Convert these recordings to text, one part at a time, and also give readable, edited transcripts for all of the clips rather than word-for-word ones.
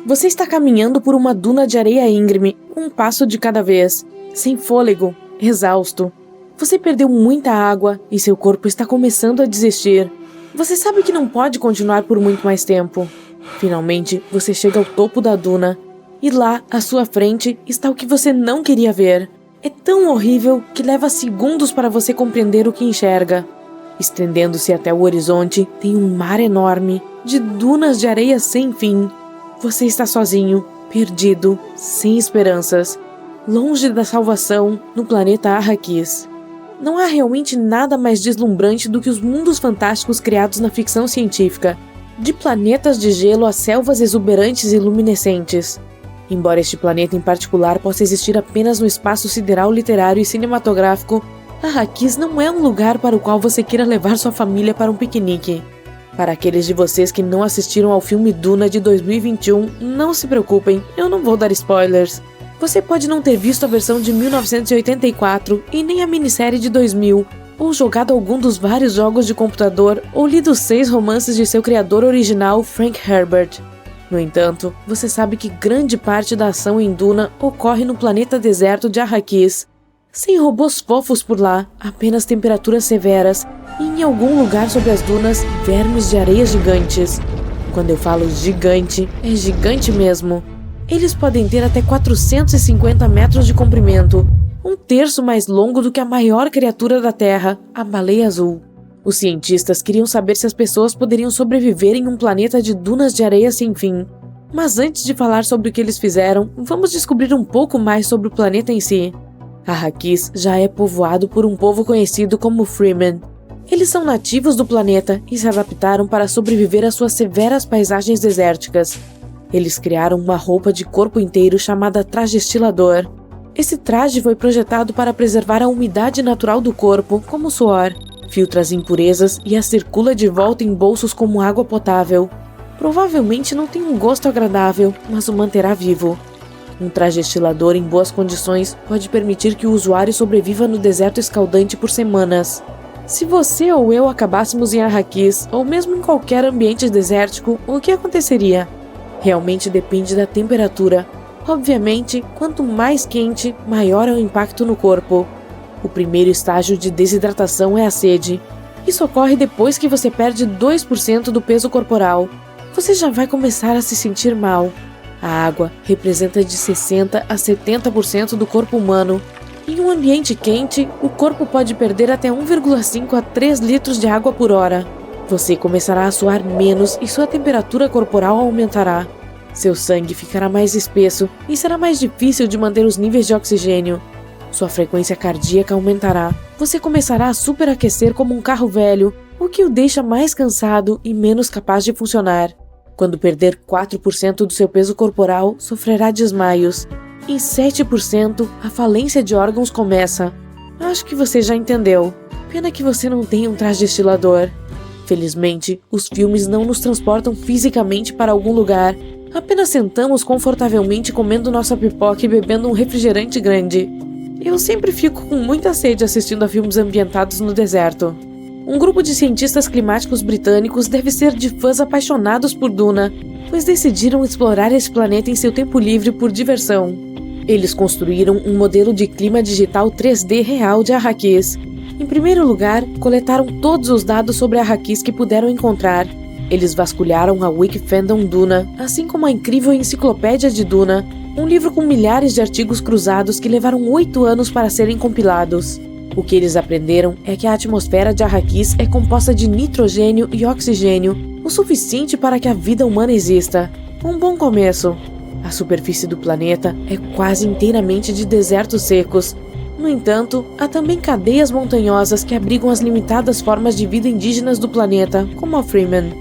Você está caminhando por uma duna de areia íngreme, um passo de cada vez, sem fôlego, exausto. Você perdeu muita água e seu corpo está começando a desistir. Você sabe que não pode continuar por muito mais tempo. Finalmente, você chega ao topo da duna. E lá, à sua frente, está o que você não queria ver. É tão horrível que leva segundos para você compreender o que enxerga. Estendendo-se até o horizonte, tem um mar enorme, de dunas de areia sem fim. Você está sozinho, perdido, sem esperanças, longe da salvação, no planeta Arrakis. Não há realmente nada mais deslumbrante do que os mundos fantásticos criados na ficção científica, de planetas de gelo a selvas exuberantes e luminescentes. Embora este planeta em particular possa existir apenas no espaço sideral literário e cinematográfico, Arrakis não é um lugar para o qual você queira levar sua família para um piquenique. Para aqueles de vocês que não assistiram ao filme Duna de 2021, não se preocupem, eu não vou dar spoilers. Você pode não ter visto a versão de 1984 e nem a minissérie de 2000, ou jogado algum dos vários jogos de computador ou lido 6 romances de seu criador original, Frank Herbert. No entanto, você sabe que grande parte da ação em Duna ocorre no planeta deserto de Arrakis. Sem robôs fofos por lá, apenas temperaturas severas e em algum lugar sobre as dunas, vermes de areia gigantes. Quando eu falo gigante, é gigante mesmo. Eles podem ter até 450 metros de comprimento, um terço mais longo do que a maior criatura da Terra, a baleia azul. Os cientistas queriam saber se as pessoas poderiam sobreviver em um planeta de dunas de areia sem fim. Mas antes de falar sobre o que eles fizeram, vamos descobrir um pouco mais sobre o planeta em si. Arrakis já é povoado por um povo conhecido como Fremen. Eles são nativos do planeta e se adaptaram para sobreviver às suas severas paisagens desérticas. Eles criaram uma roupa de corpo inteiro chamada traje estilador. Esse traje foi projetado para preservar a umidade natural do corpo, como o suor, filtra as impurezas e as circula de volta em bolsos como água potável. Provavelmente não tem um gosto agradável, mas o manterá vivo. Um traje estilador em boas condições pode permitir que o usuário sobreviva no deserto escaldante por semanas. Se você ou eu acabássemos em Arrakis, ou mesmo em qualquer ambiente desértico, o que aconteceria? Realmente depende da temperatura. Obviamente, quanto mais quente, maior é o impacto no corpo. O primeiro estágio de desidratação é a sede. Isso ocorre depois que você perde 2% do peso corporal. Você já vai começar a se sentir mal. A água representa de 60% a 70% do corpo humano. Em um ambiente quente, o corpo pode perder até 1,5 a 3 litros de água por hora. Você começará a suar menos e sua temperatura corporal aumentará. Seu sangue ficará mais espesso e será mais difícil de manter os níveis de oxigênio. Sua frequência cardíaca aumentará. Você começará a superaquecer como um carro velho, o que o deixa mais cansado e menos capaz de funcionar. Quando perder 4% do seu peso corporal, sofrerá desmaios. Em 7%, a falência de órgãos começa. Acho que você já entendeu. Pena que você não tenha um traje estilador. Felizmente, os filmes não nos transportam fisicamente para algum lugar. Apenas sentamos confortavelmente comendo nossa pipoca e bebendo um refrigerante grande. Eu sempre fico com muita sede assistindo a filmes ambientados no deserto. Um grupo de cientistas climáticos britânicos deve ser de fãs apaixonados por Duna, pois decidiram explorar esse planeta em seu tempo livre por diversão. Eles construíram um modelo de clima digital 3D real de Arrakis. Em primeiro lugar, coletaram todos os dados sobre Arrakis que puderam encontrar. Eles vasculharam a Wikifandom Duna, assim como a incrível Enciclopédia de Duna, um livro com milhares de artigos cruzados que levaram 8 anos para serem compilados. O que eles aprenderam é que a atmosfera de Arrakis é composta de nitrogênio e oxigênio, o suficiente para que a vida humana exista. Um bom começo. A superfície do planeta é quase inteiramente de desertos secos. No entanto, há também cadeias montanhosas que abrigam as limitadas formas de vida indígenas do planeta, como a Fremen.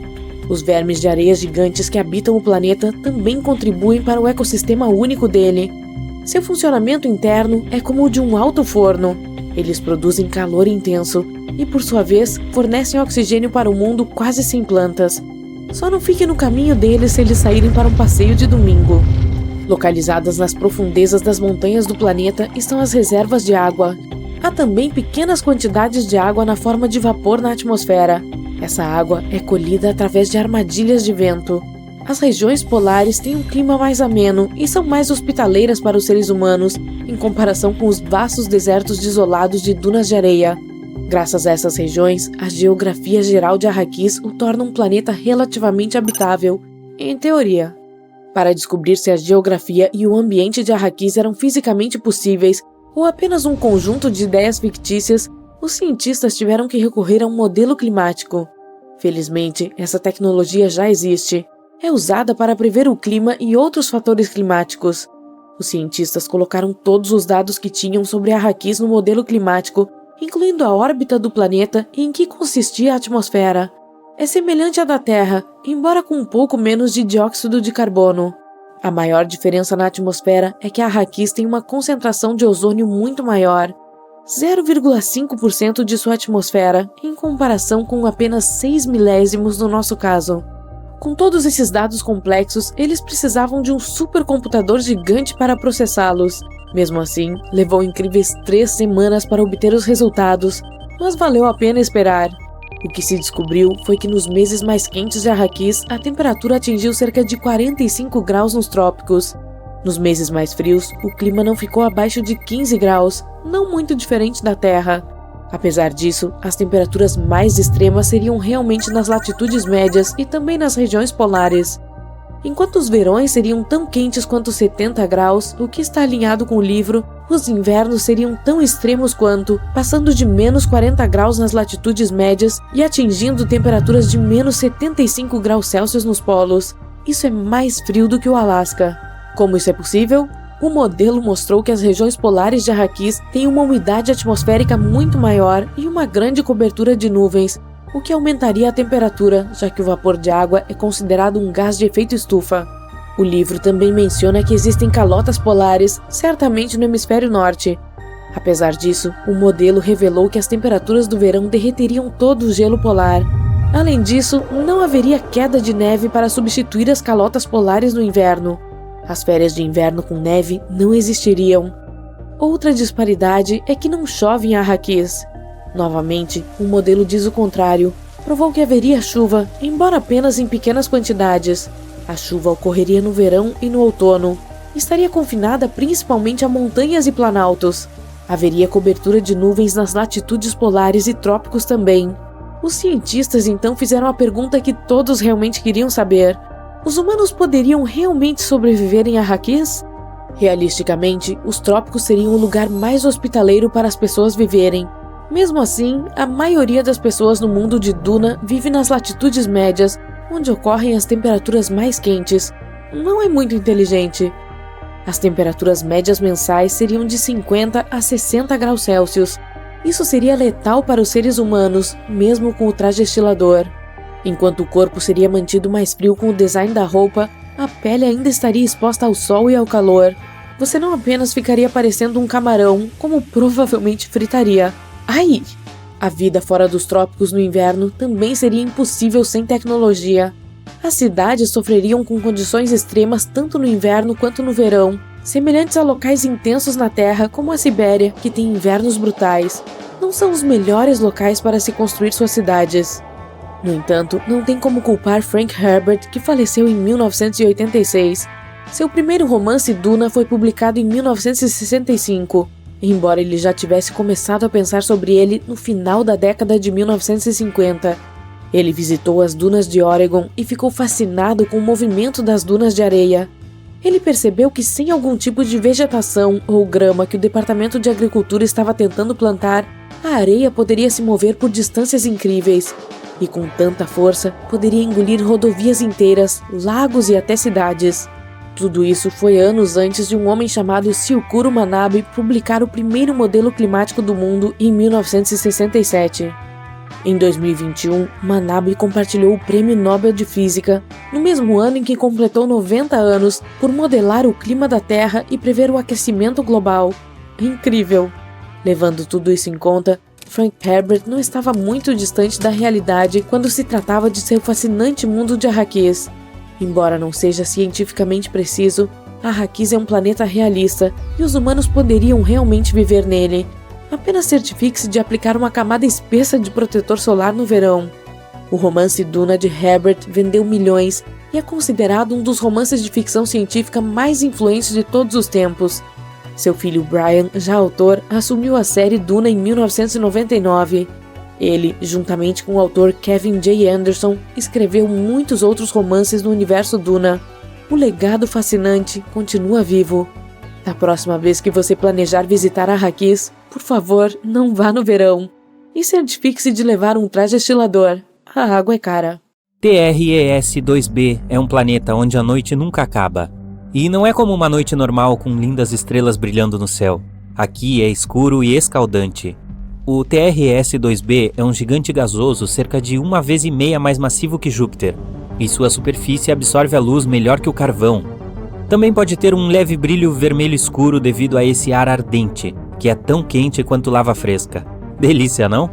Os vermes de areia gigantes que habitam o planeta também contribuem para o ecossistema único dele. Seu funcionamento interno é como o de um alto forno. Eles produzem calor intenso e, por sua vez, fornecem oxigênio para o mundo quase sem plantas. Só não fique no caminho deles se eles saírem para um passeio de domingo. Localizadas nas profundezas das montanhas do planeta estão as reservas de água. Há também pequenas quantidades de água na forma de vapor na atmosfera. Essa água é colhida através de armadilhas de vento. As regiões polares têm um clima mais ameno e são mais hospitaleiras para os seres humanos, em comparação com os vastos desertos desolados de dunas de areia. Graças a essas regiões, a geografia geral de Arrakis o torna um planeta relativamente habitável, em teoria. Para descobrir se a geografia e o ambiente de Arrakis eram fisicamente possíveis ou apenas um conjunto de ideias fictícias, os cientistas tiveram que recorrer a um modelo climático. Felizmente, essa tecnologia já existe. É usada para prever o clima e outros fatores climáticos. Os cientistas colocaram todos os dados que tinham sobre Arrakis no modelo climático, incluindo a órbita do planeta e em que consistia a atmosfera. É semelhante à da Terra, embora com um pouco menos de dióxido de carbono. A maior diferença na atmosfera é que Arrakis tem uma concentração de ozônio muito maior, 0,5% de sua atmosfera, em comparação com apenas 6 milésimos no nosso caso. Com todos esses dados complexos, eles precisavam de um supercomputador gigante para processá-los. Mesmo assim, levou incríveis 3 semanas para obter os resultados, mas valeu a pena esperar. O que se descobriu foi que nos meses mais quentes de Arrakis, a temperatura atingiu cerca de 45 graus nos trópicos. Nos meses mais frios, o clima não ficou abaixo de 15 graus, não muito diferente da Terra. Apesar disso, as temperaturas mais extremas seriam realmente nas latitudes médias e também nas regiões polares. Enquanto os verões seriam tão quentes quanto 70 graus, o que está alinhado com o livro, os invernos seriam tão extremos quanto, passando de menos 40 graus nas latitudes médias e atingindo temperaturas de menos 75 graus Celsius nos polos. Isso é mais frio do que o Alasca. Como isso é possível? O modelo mostrou que as regiões polares de Arrakis têm uma umidade atmosférica muito maior e uma grande cobertura de nuvens, o que aumentaria a temperatura, já que o vapor de água é considerado um gás de efeito estufa. O livro também menciona que existem calotas polares, certamente no hemisfério norte. Apesar disso, o modelo revelou que as temperaturas do verão derreteriam todo o gelo polar. Além disso, não haveria queda de neve para substituir as calotas polares no inverno. As férias de inverno com neve não existiriam. Outra disparidade é que não chove em Arrakis. Novamente, o modelo diz o contrário. Provou que haveria chuva, embora apenas em pequenas quantidades. A chuva ocorreria no verão e no outono. Estaria confinada principalmente a montanhas e planaltos. Haveria cobertura de nuvens nas latitudes polares e trópicos também. Os cientistas então fizeram a pergunta que todos realmente queriam saber. Os humanos poderiam realmente sobreviver em Arrakis? Realisticamente, os trópicos seriam o lugar mais hospitaleiro para as pessoas viverem. Mesmo assim, a maioria das pessoas no mundo de Duna vive nas latitudes médias, onde ocorrem as temperaturas mais quentes. Não é muito inteligente. As temperaturas médias mensais seriam de 50 a 60 graus Celsius. Isso seria letal para os seres humanos, mesmo com o traje estilador. Enquanto o corpo seria mantido mais frio com o design da roupa, a pele ainda estaria exposta ao sol e ao calor. Você não apenas ficaria parecendo um camarão, como provavelmente fritaria. Ai! A vida fora dos trópicos no inverno também seria impossível sem tecnologia. As cidades sofreriam com condições extremas tanto no inverno quanto no verão, semelhantes a locais intensos na Terra como a Sibéria, que tem invernos brutais. Não são os melhores locais para se construir suas cidades. No entanto, não tem como culpar Frank Herbert, que faleceu em 1986. Seu primeiro romance Duna foi publicado em 1965, embora ele já tivesse começado a pensar sobre ele no final da década de 1950. Ele visitou as dunas de Oregon e ficou fascinado com o movimento das dunas de areia. Ele percebeu que sem algum tipo de vegetação ou grama que o Departamento de Agricultura estava tentando plantar, a areia poderia se mover por distâncias incríveis. E com tanta força, poderia engolir rodovias inteiras, lagos e até cidades. Tudo isso foi anos antes de um homem chamado Silkuro Manabe publicar o primeiro modelo climático do mundo em 1967. Em 2021, Manabe compartilhou o Prêmio Nobel de Física, no mesmo ano em que completou 90 anos, por modelar o clima da Terra e prever o aquecimento global. Incrível! Levando tudo isso em conta, Frank Herbert não estava muito distante da realidade quando se tratava de seu fascinante mundo de Arrakis. Embora não seja cientificamente preciso, Arrakis é um planeta realista e os humanos poderiam realmente viver nele. Apenas certifique-se de aplicar uma camada espessa de protetor solar no verão. O romance Duna de Herbert vendeu milhões e é considerado um dos romances de ficção científica mais influentes de todos os tempos. Seu filho Brian, já autor, assumiu a série Duna em 1999. Ele, juntamente com o autor Kevin J. Anderson, escreveu muitos outros romances no universo Duna. O legado fascinante continua vivo. Da próxima vez que você planejar visitar Arrakis, por favor, não vá no verão. E certifique-se de levar um traje estilador. A água é cara. TRES-2b é um planeta onde a noite nunca acaba. E não é como uma noite normal com lindas estrelas brilhando no céu. Aqui é escuro e escaldante. O TRS-2b é um gigante gasoso cerca de 1,5 vezes mais massivo que Júpiter, e sua superfície absorve a luz melhor que o carvão. Também pode ter um leve brilho vermelho escuro devido a esse ar ardente, que é tão quente quanto lava fresca. Delícia, não?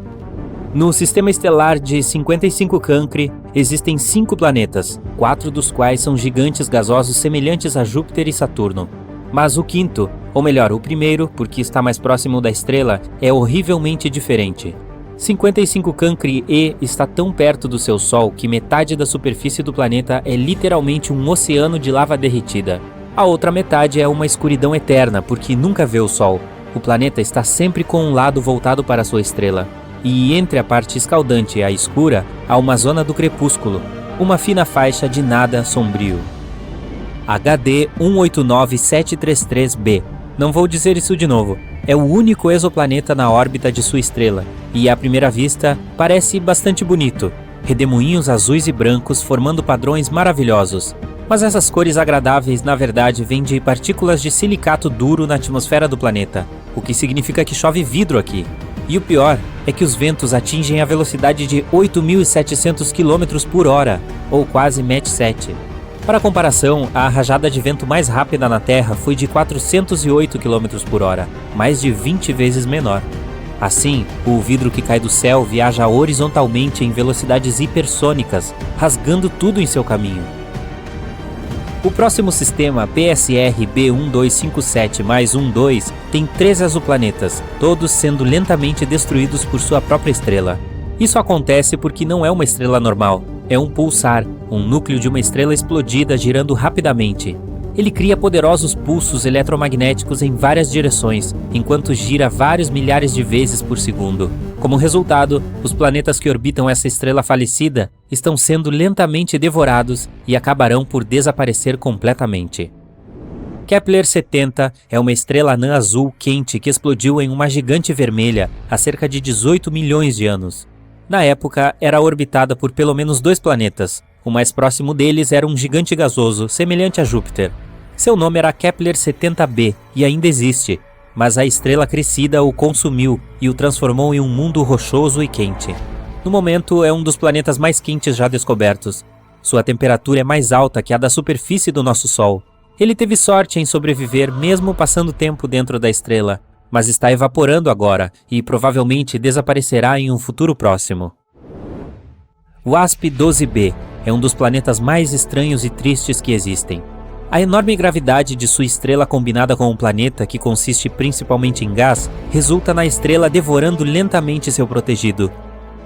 No sistema estelar de 55 Cancri, existem 5 planetas, 4 dos quais são gigantes gasosos semelhantes a Júpiter e Saturno. Mas o quinto, ou melhor, o primeiro, porque está mais próximo da estrela, é horrivelmente diferente. 55 Cancri E está tão perto do seu Sol que metade da superfície do planeta é literalmente um oceano de lava derretida. A outra metade é uma escuridão eterna, porque nunca vê o Sol. O planeta está sempre com um lado voltado para sua estrela. E entre a parte escaldante e a escura, há uma zona do crepúsculo, uma fina faixa de nada sombrio. HD 189733b. Não vou dizer isso de novo. É o único exoplaneta na órbita de sua estrela, e à primeira vista parece bastante bonito. Redemoinhos azuis e brancos formando padrões maravilhosos. Mas essas cores agradáveis na verdade vêm de partículas de silicato duro na atmosfera do planeta, o que significa que chove vidro aqui. E o pior é que os ventos atingem a velocidade de 8.700 km por hora, ou quase Mach 7. Para comparação, a rajada de vento mais rápida na Terra foi de 408 km por hora, mais de 20 vezes menor. Assim, o vidro que cai do céu viaja horizontalmente em velocidades hipersônicas, rasgando tudo em seu caminho. O próximo sistema, PSR B1257+12, tem 3 exoplanetas, todos sendo lentamente destruídos por sua própria estrela. Isso acontece porque não é uma estrela normal, é um pulsar, um núcleo de uma estrela explodida girando rapidamente. Ele cria poderosos pulsos eletromagnéticos em várias direções, enquanto gira vários milhares de vezes por segundo. Como resultado, os planetas que orbitam essa estrela falecida estão sendo lentamente devorados e acabarão por desaparecer completamente. Kepler-70 é uma estrela anã azul quente que explodiu em uma gigante vermelha há cerca de 18 milhões de anos. Na época, era orbitada por pelo menos 2 planetas. O mais próximo deles era um gigante gasoso, semelhante a Júpiter. Seu nome era Kepler-70b e ainda existe, mas a estrela crescida o consumiu e o transformou em um mundo rochoso e quente. No momento, é um dos planetas mais quentes já descobertos. Sua temperatura é mais alta que a da superfície do nosso Sol. Ele teve sorte em sobreviver mesmo passando tempo dentro da estrela, mas está evaporando agora e provavelmente desaparecerá em um futuro próximo. WASP-12b é um dos planetas mais estranhos e tristes que existem. A enorme gravidade de sua estrela combinada com o planeta, que consiste principalmente em gás, resulta na estrela devorando lentamente seu protegido.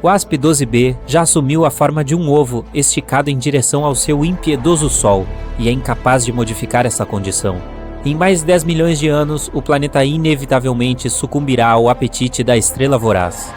WASP-12b já assumiu a forma de um ovo esticado em direção ao seu impiedoso Sol e é incapaz de modificar essa condição. Em mais de 10 milhões de anos, o planeta inevitavelmente sucumbirá ao apetite da estrela voraz.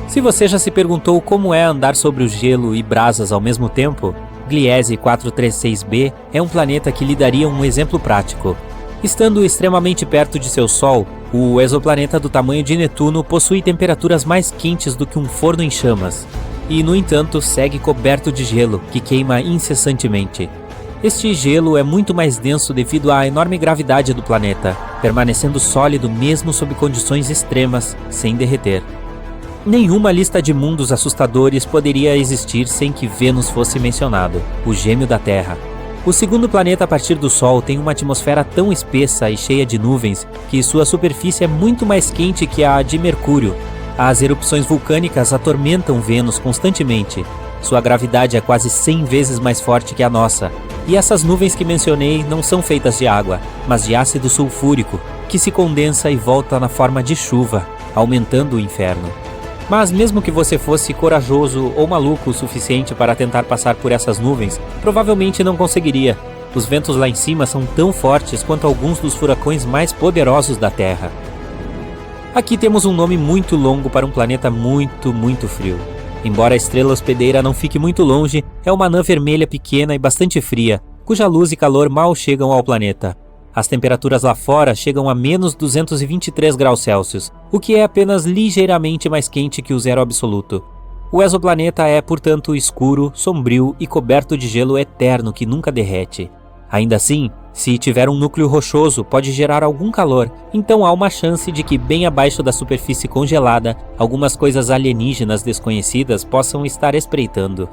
Se você já se perguntou como é andar sobre o gelo e brasas ao mesmo tempo, Gliese 436b é um planeta que lhe daria um exemplo prático. Estando extremamente perto de seu Sol, o exoplaneta do tamanho de Netuno possui temperaturas mais quentes do que um forno em chamas, e no entanto segue coberto de gelo, que queima incessantemente. Este gelo é muito mais denso devido à enorme gravidade do planeta, permanecendo sólido mesmo sob condições extremas, sem derreter. Nenhuma lista de mundos assustadores poderia existir sem que Vênus fosse mencionado, o gêmeo da Terra. O segundo planeta a partir do Sol tem uma atmosfera tão espessa e cheia de nuvens que sua superfície é muito mais quente que a de Mercúrio. As erupções vulcânicas atormentam Vênus constantemente. Sua gravidade é quase 100 vezes mais forte que a nossa. E essas nuvens que mencionei não são feitas de água, mas de ácido sulfúrico, que se condensa e volta na forma de chuva, aumentando o inferno. Mas mesmo que você fosse corajoso ou maluco o suficiente para tentar passar por essas nuvens, provavelmente não conseguiria. Os ventos lá em cima são tão fortes quanto alguns dos furacões mais poderosos da Terra. Aqui temos um nome muito longo para um planeta muito frio. Embora a estrela hospedeira não fique muito longe, é uma anã vermelha pequena e bastante fria, cuja luz e calor mal chegam ao planeta. As temperaturas lá fora chegam a menos 223 graus Celsius, o que é apenas ligeiramente mais quente que o zero absoluto. O exoplaneta é, portanto, escuro, sombrio e coberto de gelo eterno que nunca derrete. Ainda assim, se tiver um núcleo rochoso, pode gerar algum calor, então há uma chance de que bem abaixo da superfície congelada, algumas coisas alienígenas desconhecidas possam estar espreitando.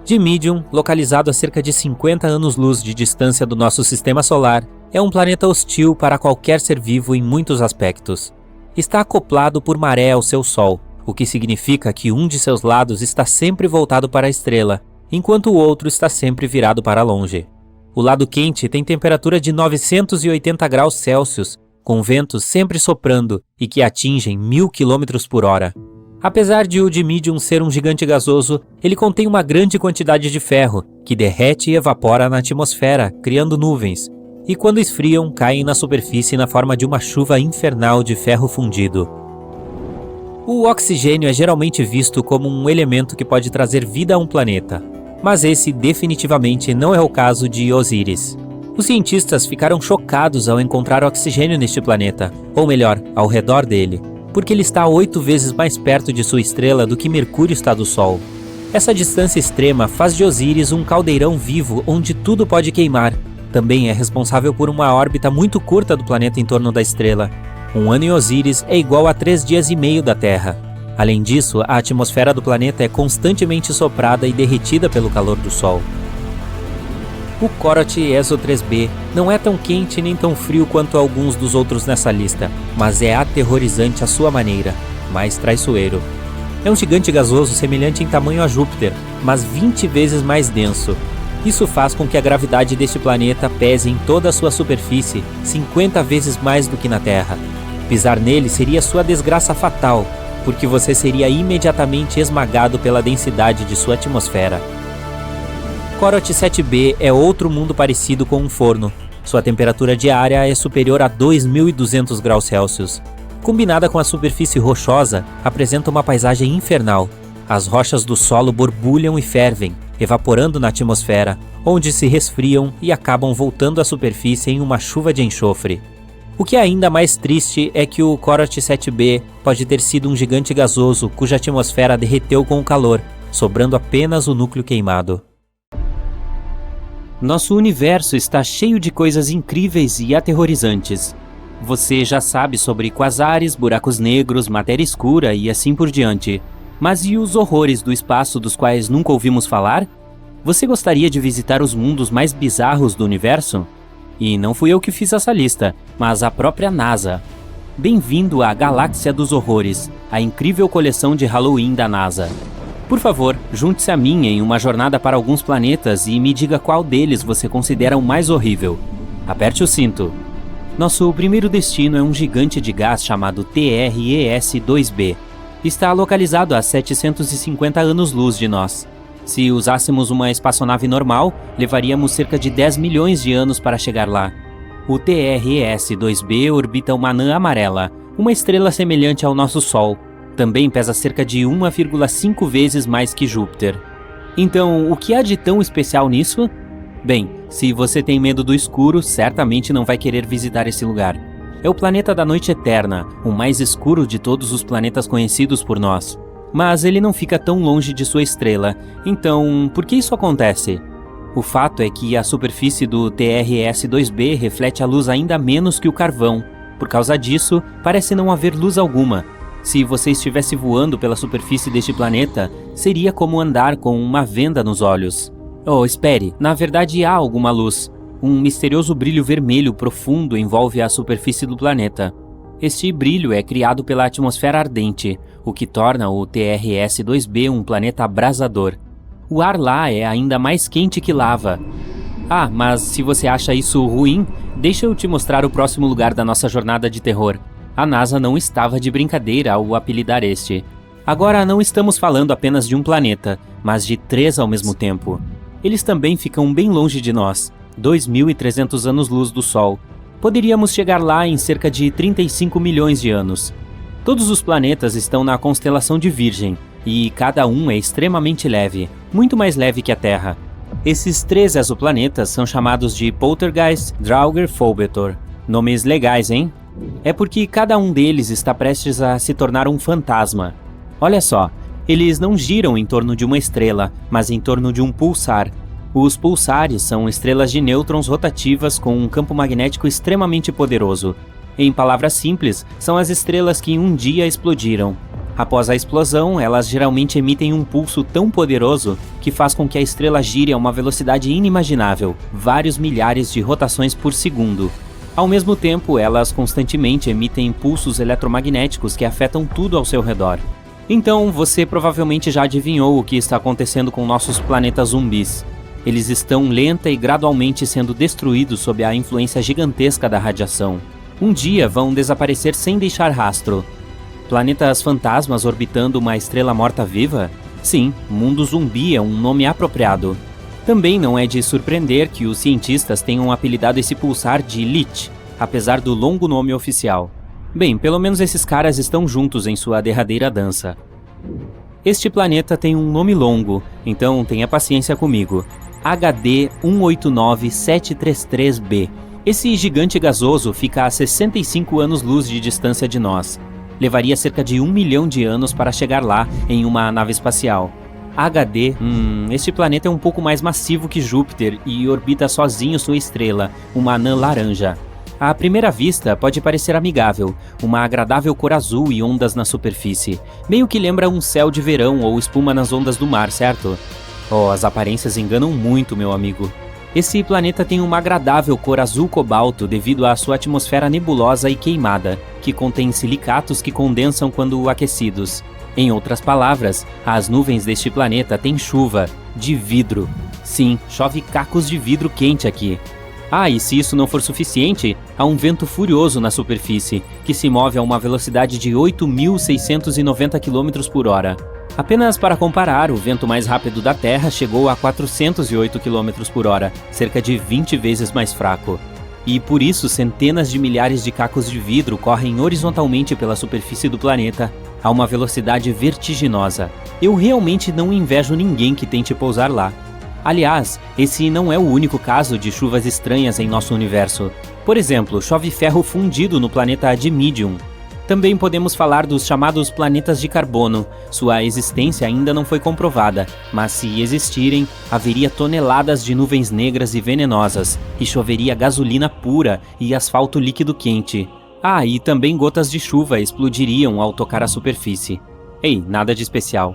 Dimidium, localizado a cerca de 50 anos-luz de distância do nosso sistema solar, é um planeta hostil para qualquer ser vivo em muitos aspectos. Está acoplado por maré ao seu Sol, o que significa que um de seus lados está sempre voltado para a estrela, enquanto o outro está sempre virado para longe. O lado quente tem temperatura de 980 graus Celsius, com ventos sempre soprando e que atingem 1000 km por hora. Apesar de o Dimidium ser um gigante gasoso, ele contém uma grande quantidade de ferro, que derrete e evapora na atmosfera, criando nuvens, e quando esfriam, caem na superfície na forma de uma chuva infernal de ferro fundido. O oxigênio é geralmente visto como um elemento que pode trazer vida a um planeta, mas esse definitivamente não é o caso de Osíris. Os cientistas ficaram chocados ao encontrar oxigênio neste planeta, ou melhor, ao redor dele, porque ele está 8 vezes mais perto de sua estrela do que Mercúrio está do Sol. Essa distância extrema faz de Osíris um caldeirão vivo onde tudo pode queimar. Também é responsável por uma órbita muito curta do planeta em torno da estrela. Um ano em Osíris é igual a 3 dias e meio da Terra. Além disso, a atmosfera do planeta é constantemente soprada e derretida pelo calor do Sol. O Corot ESO 3b não é tão quente nem tão frio quanto alguns dos outros nessa lista, mas é aterrorizante à sua maneira, mais traiçoeiro. É um gigante gasoso semelhante em tamanho a Júpiter, mas 20 vezes mais denso. Isso faz com que a gravidade deste planeta pese em toda a sua superfície 50 vezes mais do que na Terra. Pisar nele seria sua desgraça fatal, porque você seria imediatamente esmagado pela densidade de sua atmosfera. Corot 7b é outro mundo parecido com um forno. Sua temperatura diária é superior a 2.200 graus Celsius. Combinada com a superfície rochosa, apresenta uma paisagem infernal. As rochas do solo borbulham e fervem, evaporando na atmosfera, onde se resfriam e acabam voltando à superfície em uma chuva de enxofre. O que é ainda mais triste é que o Corot 7b pode ter sido um gigante gasoso cuja atmosfera derreteu com o calor, sobrando apenas o núcleo queimado. Nosso universo está cheio de coisas incríveis e aterrorizantes. Você já sabe sobre quasares, buracos negros, matéria escura e assim por diante. Mas e os horrores do espaço dos quais nunca ouvimos falar? Você gostaria de visitar os mundos mais bizarros do universo? E não fui eu que fiz essa lista, mas a própria NASA. Bem-vindo à Galáxia dos Horrores, a incrível coleção de Halloween da NASA. Por favor, junte-se a mim em uma jornada para alguns planetas e me diga qual deles você considera o mais horrível. Aperte o cinto. Nosso primeiro destino é um gigante de gás chamado TRES-2b. Está localizado a 750 anos-luz de nós. Se usássemos uma espaçonave normal, levaríamos cerca de 10 milhões de anos para chegar lá. O TRES-2b orbita uma anã amarela, uma estrela semelhante ao nosso Sol. Também pesa cerca de 1,5 vezes mais que Júpiter. Então, o que há de tão especial nisso? Bem, se você tem medo do escuro, certamente não vai querer visitar esse lugar. É o planeta da noite eterna, o mais escuro de todos os planetas conhecidos por nós. Mas ele não fica tão longe de sua estrela, então por que isso acontece? O fato é que a superfície do TRES-2b reflete a luz ainda menos que o carvão. Por causa disso, parece não haver luz alguma. Se você estivesse voando pela superfície deste planeta, seria como andar com uma venda nos olhos. Oh, espere, na verdade há alguma luz. Um misterioso brilho vermelho profundo envolve a superfície do planeta. Este brilho é criado pela atmosfera ardente, o que torna o TRES-2b um planeta abrasador. O ar lá é ainda mais quente que lava. Ah, mas se você acha isso ruim, deixa eu te mostrar o próximo lugar da nossa jornada de terror. A NASA não estava de brincadeira ao apelidar este. Agora não estamos falando apenas de um planeta, mas de 3 ao mesmo tempo. Eles também ficam bem longe de nós, 2.300 anos-luz do Sol. Poderíamos chegar lá em cerca de 35 milhões de anos. Todos os planetas estão na constelação de Virgem, e cada um é extremamente leve, muito mais leve que a Terra. Esses 3 exoplanetas são chamados de Poltergeist, Draugr, Phobetor. Nomes legais, hein? É porque cada um deles está prestes a se tornar um fantasma. Olha só, eles não giram em torno de uma estrela, mas em torno de um pulsar. Os pulsares são estrelas de nêutrons rotativas com um campo magnético extremamente poderoso. Em palavras simples, são as estrelas que um dia explodiram. Após a explosão, elas geralmente emitem um pulso tão poderoso que faz com que a estrela gire a uma velocidade inimaginável, vários milhares de rotações por segundo. Ao mesmo tempo, elas constantemente emitem impulsos eletromagnéticos que afetam tudo ao seu redor. Então, você provavelmente já adivinhou o que está acontecendo com nossos planetas zumbis. Eles estão lenta e gradualmente sendo destruídos sob a influência gigantesca da radiação. Um dia vão desaparecer sem deixar rastro. Planetas fantasmas orbitando uma estrela morta-viva? Sim, mundo zumbi é um nome apropriado. Também não é de surpreender que os cientistas tenham apelidado esse pulsar de Lich, apesar do longo nome oficial. Bem, pelo menos esses caras estão juntos em sua derradeira dança. Este planeta tem um nome longo, então tenha paciência comigo. HD 189733b. Esse gigante gasoso fica a 65 anos-luz de distância de nós. Levaria cerca de 1 milhão de anos para chegar lá em uma nave espacial. Este planeta é um pouco mais massivo que Júpiter e orbita sozinho sua estrela, uma anã laranja. À primeira vista, pode parecer amigável, uma agradável cor azul e ondas na superfície. Meio que lembra um céu de verão ou espuma nas ondas do mar, certo? Oh, as aparências enganam muito, meu amigo. Esse planeta tem uma agradável cor azul cobalto devido à sua atmosfera nebulosa e queimada, que contém silicatos que condensam quando aquecidos. Em outras palavras, as nuvens deste planeta têm chuva de vidro. Sim, chove cacos de vidro quente aqui. E se isso não for suficiente, há um vento furioso na superfície, que se move a uma velocidade de 8.690 km por hora. Apenas para comparar, o vento mais rápido da Terra chegou a 408 km por hora, cerca de 20 vezes mais fraco. E por isso, centenas de milhares de cacos de vidro correm horizontalmente pela superfície do planeta a uma velocidade vertiginosa. Eu realmente não invejo ninguém que tente pousar lá. Aliás, esse não é o único caso de chuvas estranhas em nosso universo. Por exemplo, chove ferro fundido no planeta Dimidium. Também podemos falar dos chamados planetas de carbono. Sua existência ainda não foi comprovada, mas se existirem, haveria toneladas de nuvens negras e venenosas, e choveria gasolina pura e asfalto líquido quente. E também gotas de chuva explodiriam ao tocar a superfície. Ei, nada de especial.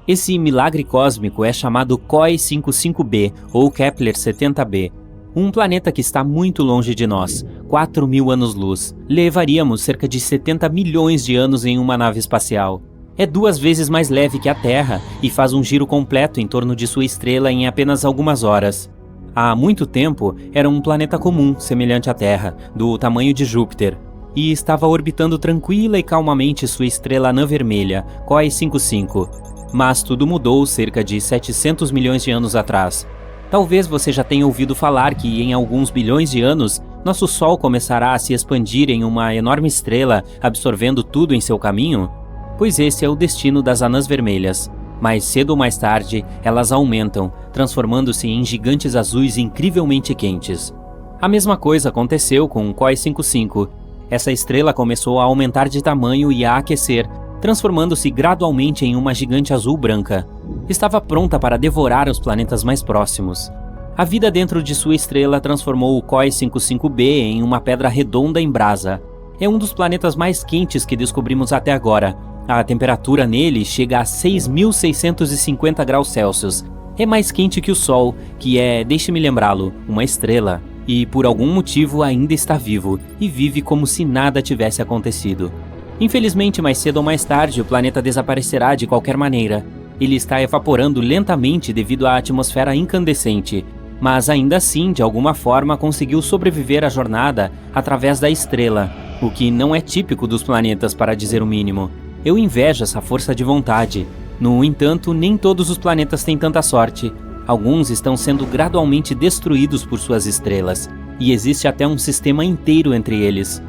Esse milagre cósmico é chamado COI 55b ou Kepler 70b. Um planeta que está muito longe de nós, 4.000 anos-luz. Levaríamos cerca de 70 milhões de anos em uma nave espacial. É 2 vezes mais leve que a Terra e faz um giro completo em torno de sua estrela em apenas algumas horas. Há muito tempo, era um planeta comum, semelhante à Terra, do tamanho de Júpiter, e estava orbitando tranquila e calmamente sua estrela anã vermelha, COI 55. Mas tudo mudou cerca de 700 milhões de anos atrás. Talvez você já tenha ouvido falar que em alguns bilhões de anos, nosso Sol começará a se expandir em uma enorme estrela, absorvendo tudo em seu caminho? Pois esse é o destino das anãs vermelhas. Mais cedo ou mais tarde, elas aumentam, transformando-se em gigantes azuis incrivelmente quentes. A mesma coisa aconteceu com o COI 55. Essa estrela começou a aumentar de tamanho e a aquecer, transformando-se gradualmente em uma gigante azul-branca. Estava pronta para devorar os planetas mais próximos. A vida dentro de sua estrela transformou o COI 55b em uma pedra redonda em brasa. É um dos planetas mais quentes que descobrimos até agora. A temperatura nele chega a 6.650 graus Celsius. É mais quente que o Sol, que é, deixe-me lembrá-lo, uma estrela. E por algum motivo ainda está vivo, e vive como se nada tivesse acontecido. Infelizmente, mais cedo ou mais tarde, o planeta desaparecerá de qualquer maneira. Ele está evaporando lentamente devido à atmosfera incandescente, mas ainda assim, de alguma forma, conseguiu sobreviver à jornada através da estrela. o que não é típico dos planetas, para dizer o mínimo. Eu invejo essa força de vontade. No entanto, nem todos os planetas têm tanta sorte. Alguns estão sendo gradualmente destruídos por suas estrelas, e existe até um sistema inteiro entre eles.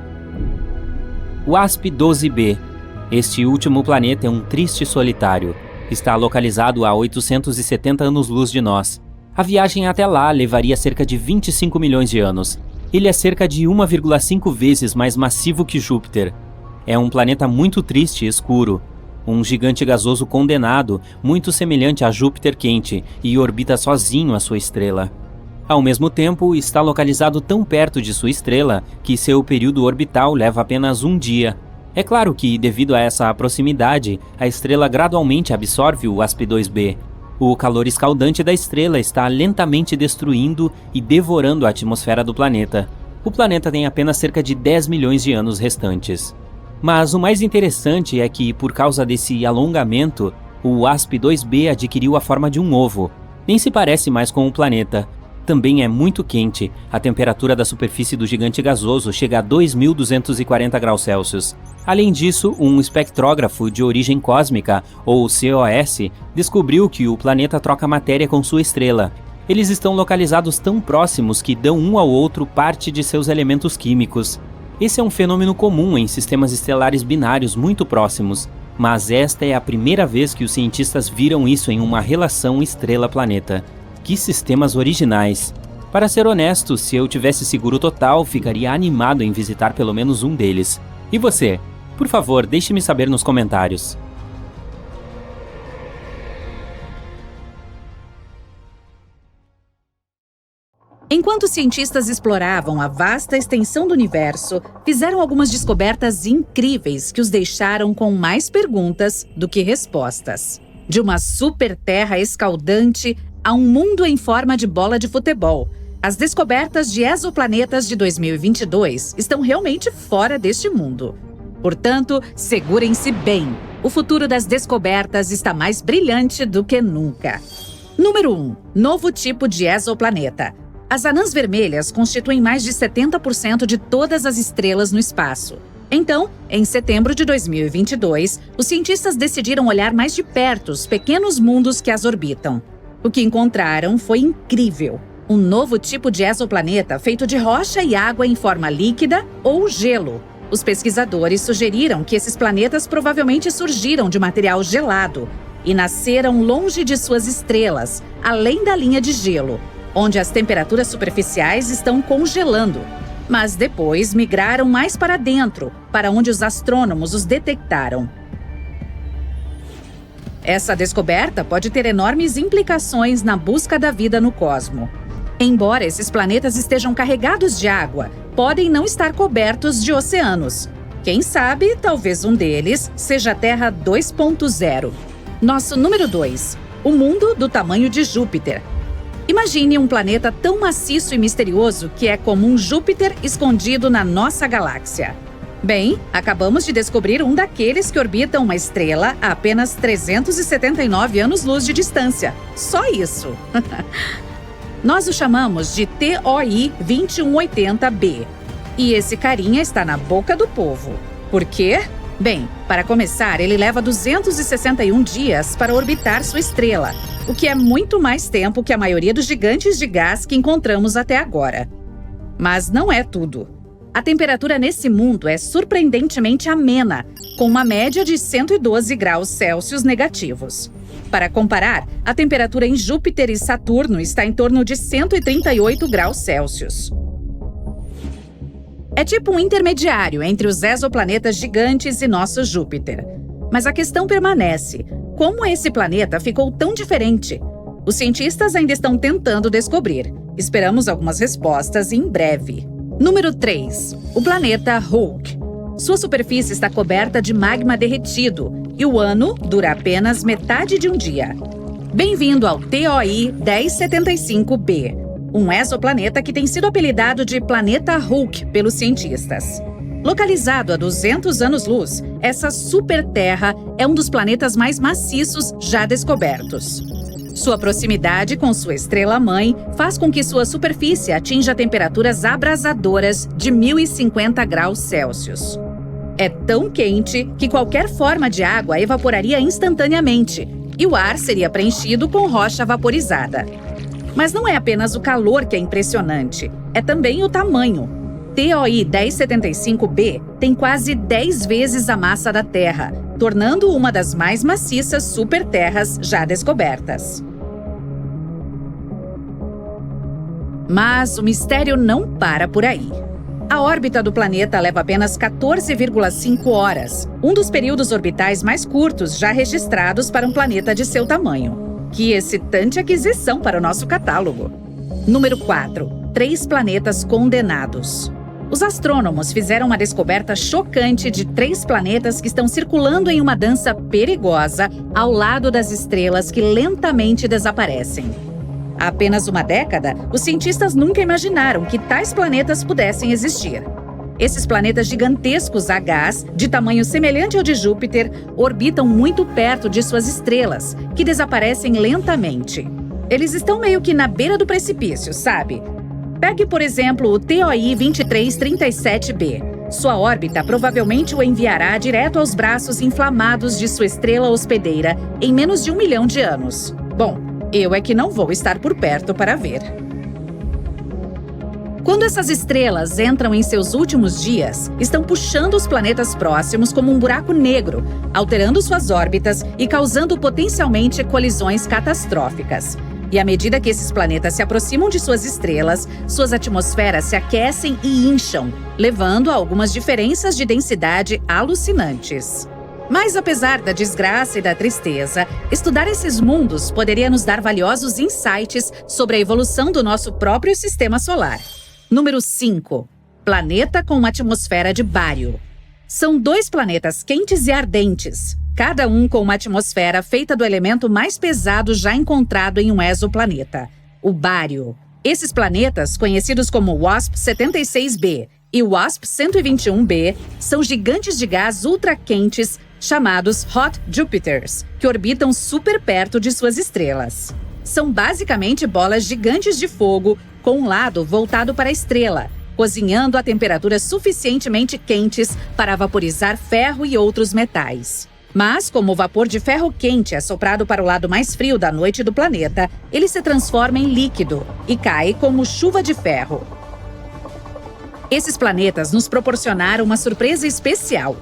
WASP-12b. Este último planeta é um triste solitário. Está localizado a 870 anos-luz de nós. A viagem até lá levaria cerca de 25 milhões de anos. Ele é cerca de 1,5 vezes mais massivo que Júpiter. É um planeta muito triste e escuro. Um gigante gasoso condenado, muito semelhante a Júpiter quente, e orbita sozinho a sua estrela. Ao mesmo tempo, está localizado tão perto de sua estrela que seu período orbital leva apenas um dia. É claro que, devido a essa proximidade, a estrela gradualmente absorve o WASP-2b. O calor escaldante da estrela está lentamente destruindo e devorando a atmosfera do planeta. O planeta tem apenas cerca de 10 milhões de anos restantes. Mas o mais interessante é que, por causa desse alongamento, o WASP-2b adquiriu a forma de um ovo. Nem se parece mais com o planeta. Também é muito quente. A temperatura da superfície do gigante gasoso chega a 2.240 graus Celsius. Além disso, um espectrógrafo de origem cósmica, ou COS, descobriu que o planeta troca matéria com sua estrela. Eles estão localizados tão próximos que dão um ao outro parte de seus elementos químicos. Esse é um fenômeno comum em sistemas estelares binários muito próximos, mas esta é a primeira vez que os cientistas viram isso em uma relação estrela-planeta. Que sistemas originais! Para ser honesto, se eu tivesse seguro total, ficaria animado em visitar pelo menos um deles. E você? Por favor, deixe-me saber nos comentários. Enquanto cientistas exploravam a vasta extensão do universo, fizeram algumas descobertas incríveis que os deixaram com mais perguntas do que respostas. De uma super terra escaldante a um mundo em forma de bola de futebol, as descobertas de exoplanetas de 2022 estão realmente fora deste mundo. Portanto, segurem-se bem. O futuro das descobertas está mais brilhante do que nunca. Número 1. Novo tipo de exoplaneta. As anãs vermelhas constituem mais de 70% de todas as estrelas no espaço. Então, em setembro de 2022, os cientistas decidiram olhar mais de perto os pequenos mundos que as orbitam. O que encontraram foi incrível. Um novo tipo de exoplaneta feito de rocha e água em forma líquida ou gelo. Os pesquisadores sugeriram que esses planetas provavelmente surgiram de material gelado e nasceram longe de suas estrelas, além da linha de gelo, onde as temperaturas superficiais estão congelando. Mas depois migraram mais para dentro, para onde os astrônomos os detectaram. Essa descoberta pode ter enormes implicações na busca da vida no cosmos. Embora esses planetas estejam carregados de água, podem não estar cobertos de oceanos. Quem sabe, talvez um deles seja a Terra 2.0. Nosso número 2. O mundo do tamanho de Júpiter. Imagine um planeta tão maciço e misterioso que é como um Júpiter escondido na nossa galáxia. Bem, acabamos de descobrir um daqueles que orbitam uma estrela a apenas 379 anos-luz de distância. Só isso! Nós o chamamos de TOI 2180b. E esse carinha está na boca do povo. Por quê? Bem, para começar, ele leva 261 dias para orbitar sua estrela, o que é muito mais tempo que a maioria dos gigantes de gás que encontramos até agora. Mas não é tudo. A temperatura nesse mundo é surpreendentemente amena, com uma média de 112 graus Celsius negativos. Para comparar, a temperatura em Júpiter e Saturno está em torno de 138 graus Celsius. É tipo um intermediário entre os exoplanetas gigantes e nosso Júpiter. Mas a questão permanece: como esse planeta ficou tão diferente? Os cientistas ainda estão tentando descobrir. Esperamos algumas respostas em breve. Número 3. O planeta Hulk. Sua superfície está coberta de magma derretido e o ano dura apenas metade de um dia. Bem-vindo ao TOI 1075b, um exoplaneta que tem sido apelidado de Planeta Hulk pelos cientistas. Localizado a 200 anos-luz, essa super-terra é um dos planetas mais maciços já descobertos. Sua proximidade com sua estrela-mãe faz com que sua superfície atinja temperaturas abrasadoras de 1050 graus Celsius. É tão quente que qualquer forma de água evaporaria instantaneamente e o ar seria preenchido com rocha vaporizada. Mas não é apenas o calor que é impressionante, é também o tamanho. TOI 1075b tem quase 10 vezes a massa da Terra, tornando uma das mais maciças superterras já descobertas. Mas o mistério não para por aí. A órbita do planeta leva apenas 14,5 horas, um dos períodos orbitais mais curtos já registrados para um planeta de seu tamanho. Que excitante aquisição para o nosso catálogo! Número 4. 3 planetas condenados. Os astrônomos fizeram uma descoberta chocante de 3 planetas que estão circulando em uma dança perigosa ao lado das estrelas que lentamente desaparecem. Há apenas uma década, os cientistas nunca imaginaram que tais planetas pudessem existir. Esses planetas gigantescos a gás, de tamanho semelhante ao de Júpiter, orbitam muito perto de suas estrelas, que desaparecem lentamente. Eles estão meio que na beira do precipício, sabe? Pegue, por exemplo, o TOI 2337b. Sua órbita provavelmente o enviará direto aos braços inflamados de sua estrela hospedeira em menos de 1 milhão de anos. Bom, eu é que não vou estar por perto para ver. Quando essas estrelas entram em seus últimos dias, estão puxando os planetas próximos como um buraco negro, alterando suas órbitas e causando potencialmente colisões catastróficas. E à medida que esses planetas se aproximam de suas estrelas, suas atmosferas se aquecem e incham, levando a algumas diferenças de densidade alucinantes. Mas apesar da desgraça e da tristeza, estudar esses mundos poderia nos dar valiosos insights sobre a evolução do nosso próprio sistema solar. Número 5. Planeta com uma atmosfera de bário. São 2 planetas quentes e ardentes, cada um com uma atmosfera feita do elemento mais pesado já encontrado em um exoplaneta, o bário. Esses planetas, conhecidos como WASP-76b e WASP-121b, são gigantes de gás ultraquentes chamados Hot Jupiters, que orbitam super perto de suas estrelas. São basicamente bolas gigantes de fogo com um lado voltado para a estrela, cozinhando a temperaturas suficientemente quentes para vaporizar ferro e outros metais. Mas, como o vapor de ferro quente é soprado para o lado mais frio da noite do planeta, ele se transforma em líquido e cai como chuva de ferro. Esses planetas nos proporcionaram uma surpresa especial.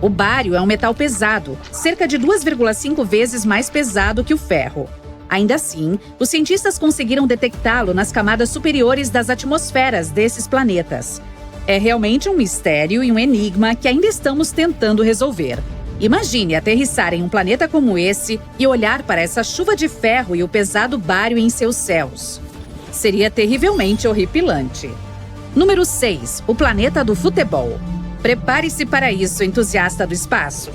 O bário é um metal pesado, cerca de 2,5 vezes mais pesado que o ferro. Ainda assim, os cientistas conseguiram detectá-lo nas camadas superiores das atmosferas desses planetas. É realmente um mistério e um enigma que ainda estamos tentando resolver. Imagine aterrissar em um planeta como esse e olhar para essa chuva de ferro e o pesado bário em seus céus. Seria terrivelmente horripilante. Número 6. O planeta do futebol. Prepare-se para isso, entusiasta do espaço.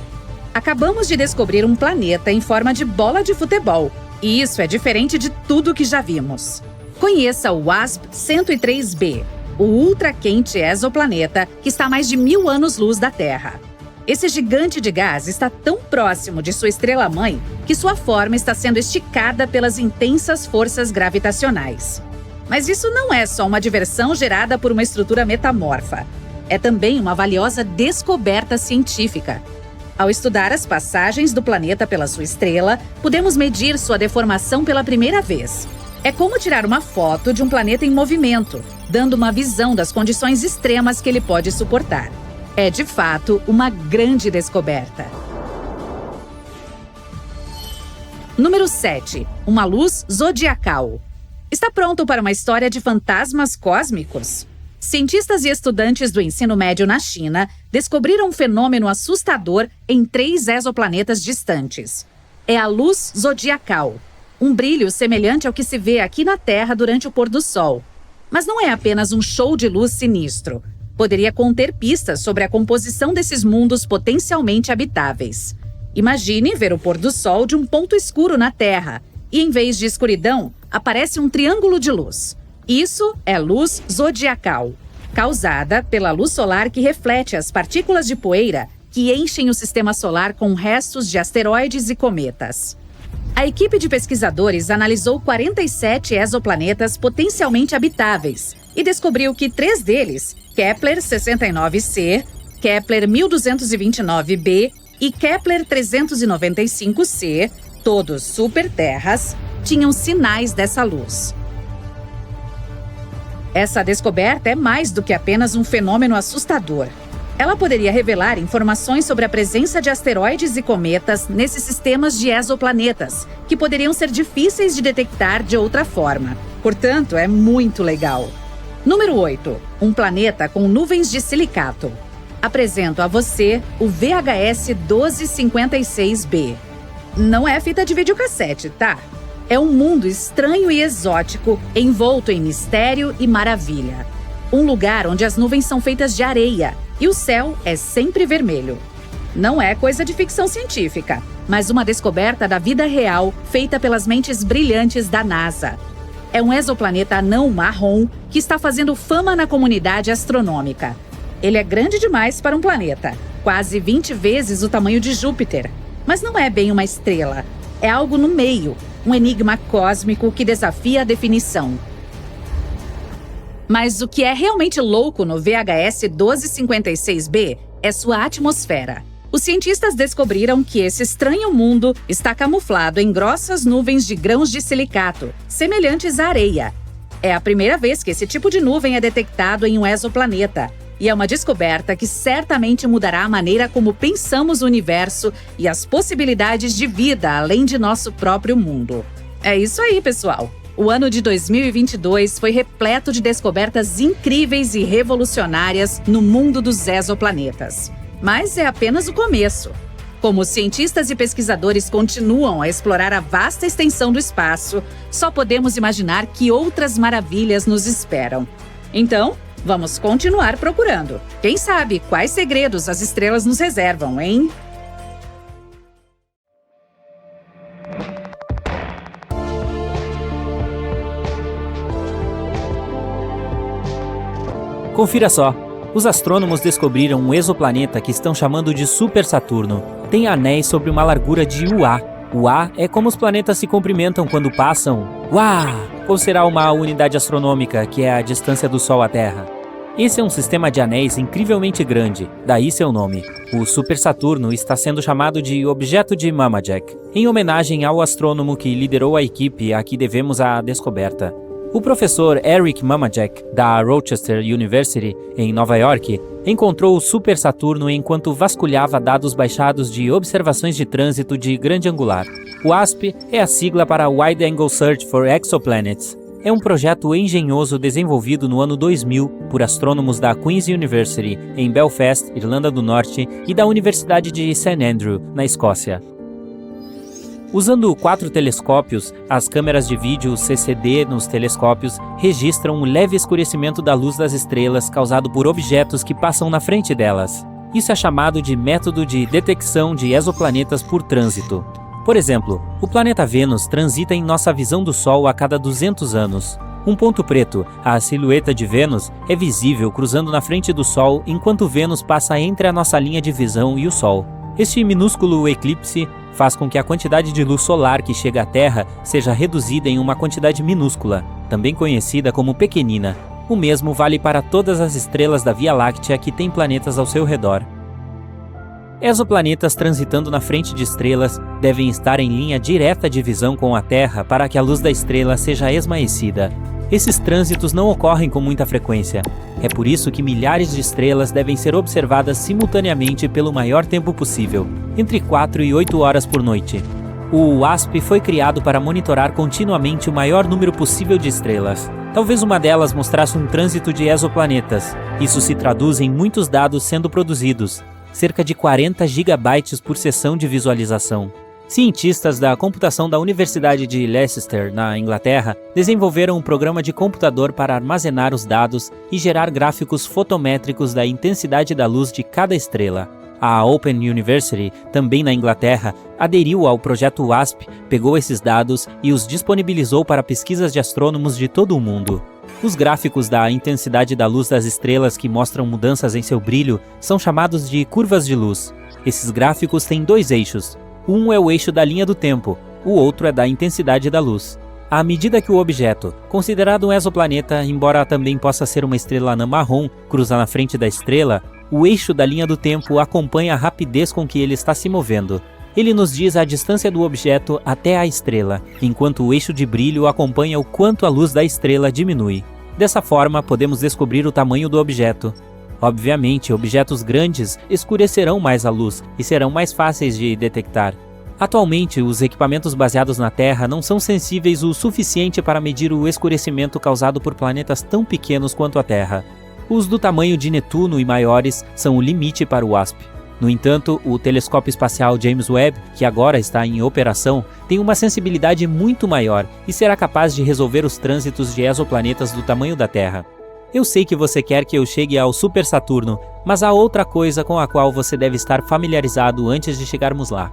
Acabamos de descobrir um planeta em forma de bola de futebol, e isso é diferente de tudo que já vimos. Conheça o WASP-103b, o ultraquente exoplaneta que está a mais de 1000 anos-luz da Terra. Esse gigante de gás está tão próximo de sua estrela-mãe que sua forma está sendo esticada pelas intensas forças gravitacionais. Mas isso não é só uma diversão gerada por uma estrutura metamorfa. É também uma valiosa descoberta científica. Ao estudar as passagens do planeta pela sua estrela, podemos medir sua deformação pela primeira vez. É como tirar uma foto de um planeta em movimento, dando uma visão das condições extremas que ele pode suportar. É, de fato, uma grande descoberta. Número 7. Uma luz zodiacal. Está pronto para uma história de fantasmas cósmicos? Cientistas e estudantes do ensino médio na China descobriram um fenômeno assustador em 3 exoplanetas distantes. É a luz zodiacal, um brilho semelhante ao que se vê aqui na Terra durante o pôr do sol. Mas não é apenas um show de luz sinistro. Poderia conter pistas sobre a composição desses mundos potencialmente habitáveis. Imagine ver o pôr do sol de um ponto escuro na Terra e, em vez de escuridão, aparece um triângulo de luz. Isso é luz zodiacal, causada pela luz solar que reflete as partículas de poeira que enchem o sistema solar com restos de asteroides e cometas. A equipe de pesquisadores analisou 47 exoplanetas potencialmente habitáveis e descobriu que 3 deles, Kepler 69c, Kepler 1229b e Kepler 395c, todos superterras, tinham sinais dessa luz. Essa descoberta é mais do que apenas um fenômeno assustador. Ela poderia revelar informações sobre a presença de asteroides e cometas nesses sistemas de exoplanetas, que poderiam ser difíceis de detectar de outra forma. Portanto, é muito legal. Número 8. Um planeta com nuvens de silicato. Apresento a você o VHS 1256b. Não é fita de videocassete, tá? É um mundo estranho e exótico, envolto em mistério e maravilha. Um lugar onde as nuvens são feitas de areia e o céu é sempre vermelho. Não é coisa de ficção científica, mas uma descoberta da vida real feita pelas mentes brilhantes da NASA. É um exoplaneta anão marrom que está fazendo fama na comunidade astronômica. Ele é grande demais para um planeta, quase 20 vezes o tamanho de Júpiter. Mas não é bem uma estrela, é algo no meio, um enigma cósmico que desafia a definição. Mas o que é realmente louco no VHS 1256b é sua atmosfera. Os cientistas descobriram que esse estranho mundo está camuflado em grossas nuvens de grãos de silicato, semelhantes à areia. É a primeira vez que esse tipo de nuvem é detectado em um exoplaneta, e é uma descoberta que certamente mudará a maneira como pensamos o universo e as possibilidades de vida além de nosso próprio mundo. É isso aí, pessoal! O ano de 2022 foi repleto de descobertas incríveis e revolucionárias no mundo dos exoplanetas. Mas é apenas o começo. Como os cientistas e pesquisadores continuam a explorar a vasta extensão do espaço, só podemos imaginar que outras maravilhas nos esperam. Então, vamos continuar procurando. Quem sabe quais segredos as estrelas nos reservam, hein? Confira só. Os astrônomos descobriram um exoplaneta que estão chamando de Super Saturno. Tem anéis sobre uma largura de UA. UA é como os planetas se cumprimentam quando passam. UA! Ou será uma unidade astronômica, que é a distância do Sol à Terra. Esse é um sistema de anéis incrivelmente grande, daí seu nome. O Super Saturno está sendo chamado de Objeto de Mamajack, em homenagem ao astrônomo que liderou a equipe a que devemos a descoberta. O professor Eric Mamajack, da Rochester University, em Nova York, encontrou o Super Saturno enquanto vasculhava dados baixados de observações de trânsito de grande angular. O WASP é a sigla para Wide Angle Search for Exoplanets. É um projeto engenhoso desenvolvido no ano 2000 por astrônomos da Queen's University, em Belfast, Irlanda do Norte, e da Universidade de St. Andrew, na Escócia. Usando 4 telescópios, as câmeras de vídeo CCD nos telescópios registram um leve escurecimento da luz das estrelas causado por objetos que passam na frente delas. Isso é chamado de método de detecção de exoplanetas por trânsito. Por exemplo, o planeta Vênus transita em nossa visão do Sol a cada 200 anos. Um ponto preto, a silhueta de Vênus, é visível cruzando na frente do Sol enquanto Vênus passa entre a nossa linha de visão e o Sol. Este minúsculo eclipse faz com que a quantidade de luz solar que chega à Terra seja reduzida em uma quantidade minúscula, também conhecida como pequenina. O mesmo vale para todas as estrelas da Via Láctea que têm planetas ao seu redor. Exoplanetas transitando na frente de estrelas devem estar em linha direta de visão com a Terra para que a luz da estrela seja esmaecida. Esses trânsitos não ocorrem com muita frequência. É por isso que milhares de estrelas devem ser observadas simultaneamente pelo maior tempo possível, entre 4 e 8 horas por noite. O WASP foi criado para monitorar continuamente o maior número possível de estrelas. Talvez uma delas mostrasse um trânsito de exoplanetas. Isso se traduz em muitos dados sendo produzidos, cerca de 40 gigabytes por sessão de visualização. Cientistas da computação da Universidade de Leicester, na Inglaterra, desenvolveram um programa de computador para armazenar os dados e gerar gráficos fotométricos da intensidade da luz de cada estrela. A Open University, também na Inglaterra, aderiu ao projeto WASP, pegou esses dados e os disponibilizou para pesquisas de astrônomos de todo o mundo. Os gráficos da intensidade da luz das estrelas que mostram mudanças em seu brilho são chamados de curvas de luz. Esses gráficos têm 2 eixos. Um é o eixo da linha do tempo, o outro é da intensidade da luz. À medida que o objeto, considerado um exoplaneta, embora também possa ser uma estrela anã marrom, cruza na frente da estrela, o eixo da linha do tempo acompanha a rapidez com que ele está se movendo. Ele nos diz a distância do objeto até a estrela, enquanto o eixo de brilho acompanha o quanto a luz da estrela diminui. Dessa forma, podemos descobrir o tamanho do objeto. Obviamente, objetos grandes escurecerão mais a luz e serão mais fáceis de detectar. Atualmente, os equipamentos baseados na Terra não são sensíveis o suficiente para medir o escurecimento causado por planetas tão pequenos quanto a Terra. Os do tamanho de Netuno e maiores são o limite para o WASP. No entanto, o telescópio espacial James Webb, que agora está em operação, tem uma sensibilidade muito maior e será capaz de resolver os trânsitos de exoplanetas do tamanho da Terra. Eu sei que você quer que eu chegue ao Super Saturno, mas há outra coisa com a qual você deve estar familiarizado antes de chegarmos lá.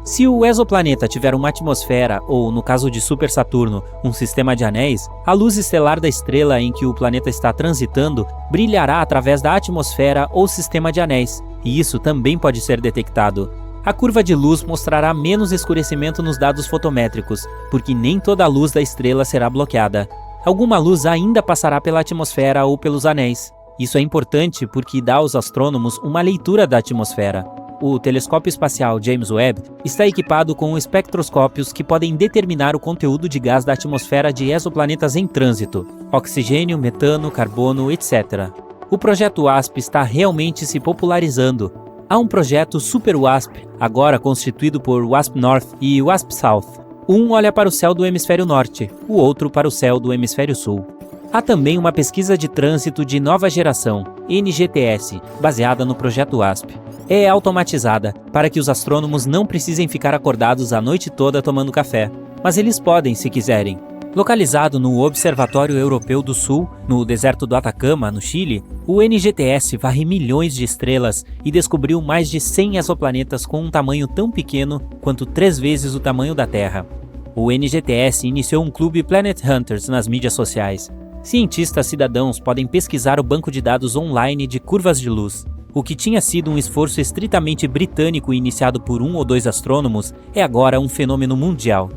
Se o exoplaneta tiver uma atmosfera, ou, no caso de Super Saturno, um sistema de anéis, a luz estelar da estrela em que o planeta está transitando brilhará através da atmosfera ou sistema de anéis, e isso também pode ser detectado. A curva de luz mostrará menos escurecimento nos dados fotométricos, porque nem toda a luz da estrela será bloqueada. Alguma luz ainda passará pela atmosfera ou pelos anéis. Isso é importante porque dá aos astrônomos uma leitura da atmosfera. O telescópio espacial James Webb está equipado com espectroscópios que podem determinar o conteúdo de gás da atmosfera de exoplanetas em trânsito, oxigênio, metano, carbono, etc. O projeto WASP está realmente se popularizando. Há um projeto Super WASP, agora constituído por WASP North e WASP South. Um olha para o céu do hemisfério norte, o outro para o céu do hemisfério sul. Há também uma pesquisa de trânsito de nova geração, NGTS, baseada no projeto WASP. É automatizada, para que os astrônomos não precisem ficar acordados a noite toda tomando café, mas eles podem se quiserem. Localizado no Observatório Europeu do Sul, no deserto do Atacama, no Chile, o NGTS varre milhões de estrelas e descobriu mais de 100 exoplanetas com um tamanho tão pequeno quanto 3 vezes o tamanho da Terra. O NGTS iniciou um clube Planet Hunters nas mídias sociais. Cientistas cidadãos podem pesquisar o banco de dados online de curvas de luz. O que tinha sido um esforço estritamente britânico iniciado por 1 ou 2 astrônomos é agora um fenômeno mundial.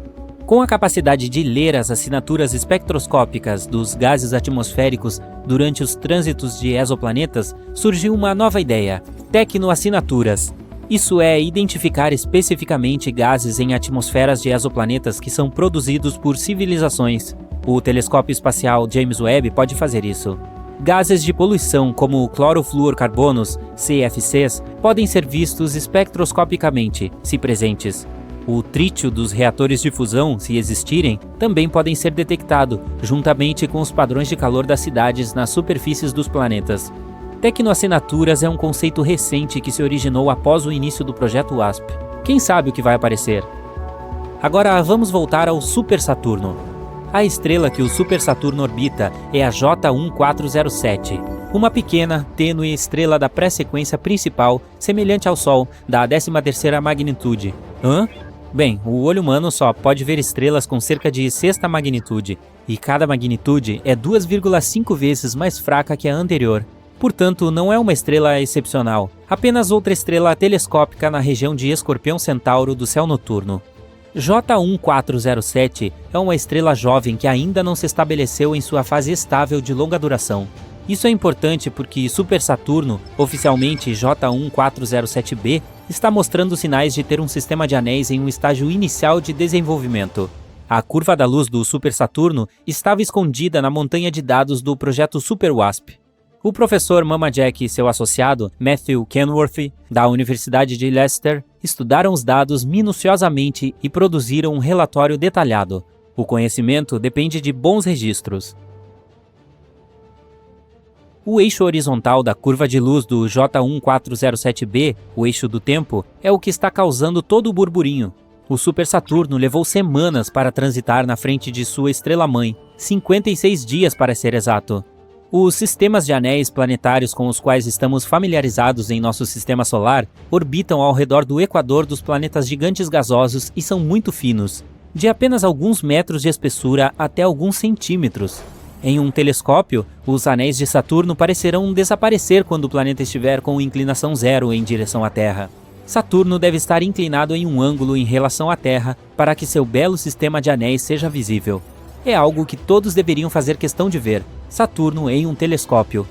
Com a capacidade de ler as assinaturas espectroscópicas dos gases atmosféricos durante os trânsitos de exoplanetas, surgiu uma nova ideia: tecnoassinaturas. Isso é identificar especificamente gases em atmosferas de exoplanetas que são produzidos por civilizações. O telescópio espacial James Webb pode fazer isso. Gases de poluição como clorofluorcarbonos, CFCs, podem ser vistos espectroscopicamente, se presentes. O trítio dos reatores de fusão, se existirem, também podem ser detectados, juntamente com os padrões de calor das cidades nas superfícies dos planetas. Tecnoassinaturas é um conceito recente que se originou após o início do projeto WASP. Quem sabe o que vai aparecer? Agora vamos voltar ao Super Saturno. A estrela que o Super Saturno orbita é a J1407, uma pequena, tênue estrela da pré-sequência principal, semelhante ao Sol, da 13ª magnitude. Bem, o olho humano só pode ver estrelas com cerca de 6ª magnitude, e cada magnitude é 2,5 vezes mais fraca que a anterior. Portanto, não é uma estrela excepcional, apenas outra estrela telescópica na região de Escorpião Centauro do céu noturno. J1407 é uma estrela jovem que ainda não se estabeleceu em sua fase estável de longa duração. Isso é importante porque Super Saturno, oficialmente J1407b, está mostrando sinais de ter um sistema de anéis em um estágio inicial de desenvolvimento. A curva da luz do Super Saturno estava escondida na montanha de dados do projeto Super WASP. O professor Mama-Jack e seu associado, Matthew Kenworthy, da Universidade de Leicester, estudaram os dados minuciosamente e produziram um relatório detalhado. O conhecimento depende de bons registros. O eixo horizontal da curva de luz do J1407b, o eixo do tempo, é o que está causando todo o burburinho. O Super Saturno levou semanas para transitar na frente de sua estrela-mãe, 56 dias para ser exato. Os sistemas de anéis planetários com os quais estamos familiarizados em nosso sistema solar orbitam ao redor do equador dos planetas gigantes gasosos e são muito finos, de apenas alguns metros de espessura até alguns centímetros. Em um telescópio, os anéis de Saturno parecerão desaparecer quando o planeta estiver com inclinação zero em direção à Terra. Saturno deve estar inclinado em um ângulo em relação à Terra para que seu belo sistema de anéis seja visível. É algo que todos deveriam fazer questão de ver, Saturno em um telescópio.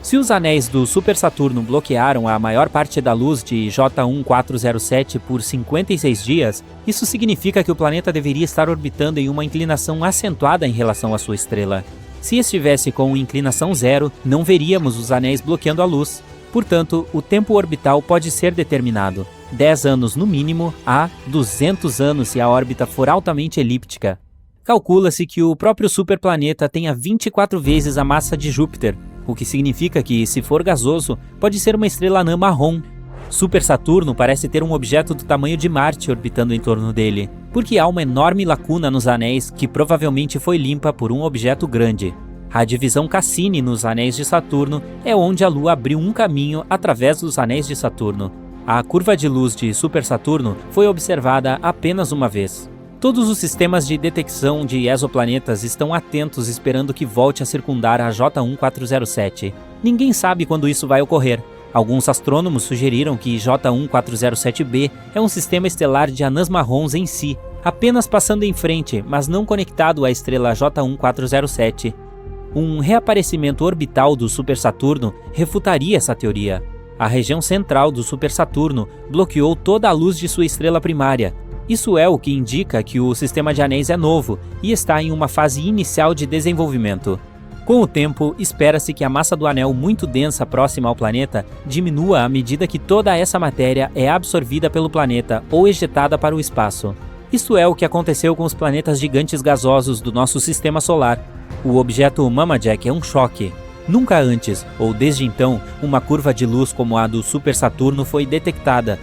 Se os anéis do Super Saturno bloquearam a maior parte da luz de J1407 por 56 dias, isso significa que o planeta deveria estar orbitando em uma inclinação acentuada em relação à sua estrela. Se estivesse com inclinação zero, não veríamos os anéis bloqueando a luz. Portanto, o tempo orbital pode ser determinado, 10 anos no mínimo a 200 anos se a órbita for altamente elíptica. Calcula-se que o próprio superplaneta tenha 24 vezes a massa de Júpiter, o que significa que, se for gasoso, pode ser uma estrela anã marrom. Super Saturno parece ter um objeto do tamanho de Marte orbitando em torno dele, porque há uma enorme lacuna nos anéis que provavelmente foi limpa por um objeto grande. A divisão Cassini nos anéis de Saturno é onde a Lua abriu um caminho através dos anéis de Saturno. A curva de luz de Super Saturno foi observada apenas uma vez. Todos os sistemas de detecção de exoplanetas estão atentos esperando que volte a circundar a J1407. Ninguém sabe quando isso vai ocorrer. Alguns astrônomos sugeriram que J1407b é um sistema estelar de anãs marrons em si, apenas passando em frente, mas não conectado à estrela J1407. Um reaparecimento orbital do Super Saturno refutaria essa teoria. A região central do Super Saturno bloqueou toda a luz de sua estrela primária. Isso é o que indica que o sistema de anéis é novo e está em uma fase inicial de desenvolvimento. Com o tempo, espera-se que a massa do anel muito densa próxima ao planeta diminua à medida que toda essa matéria é absorvida pelo planeta ou ejetada para o espaço. Isso é o que aconteceu com os planetas gigantes gasosos do nosso sistema solar. O objeto Mama Jack é um choque. Nunca antes, ou desde então, uma curva de luz como a do Super Saturno foi detectada.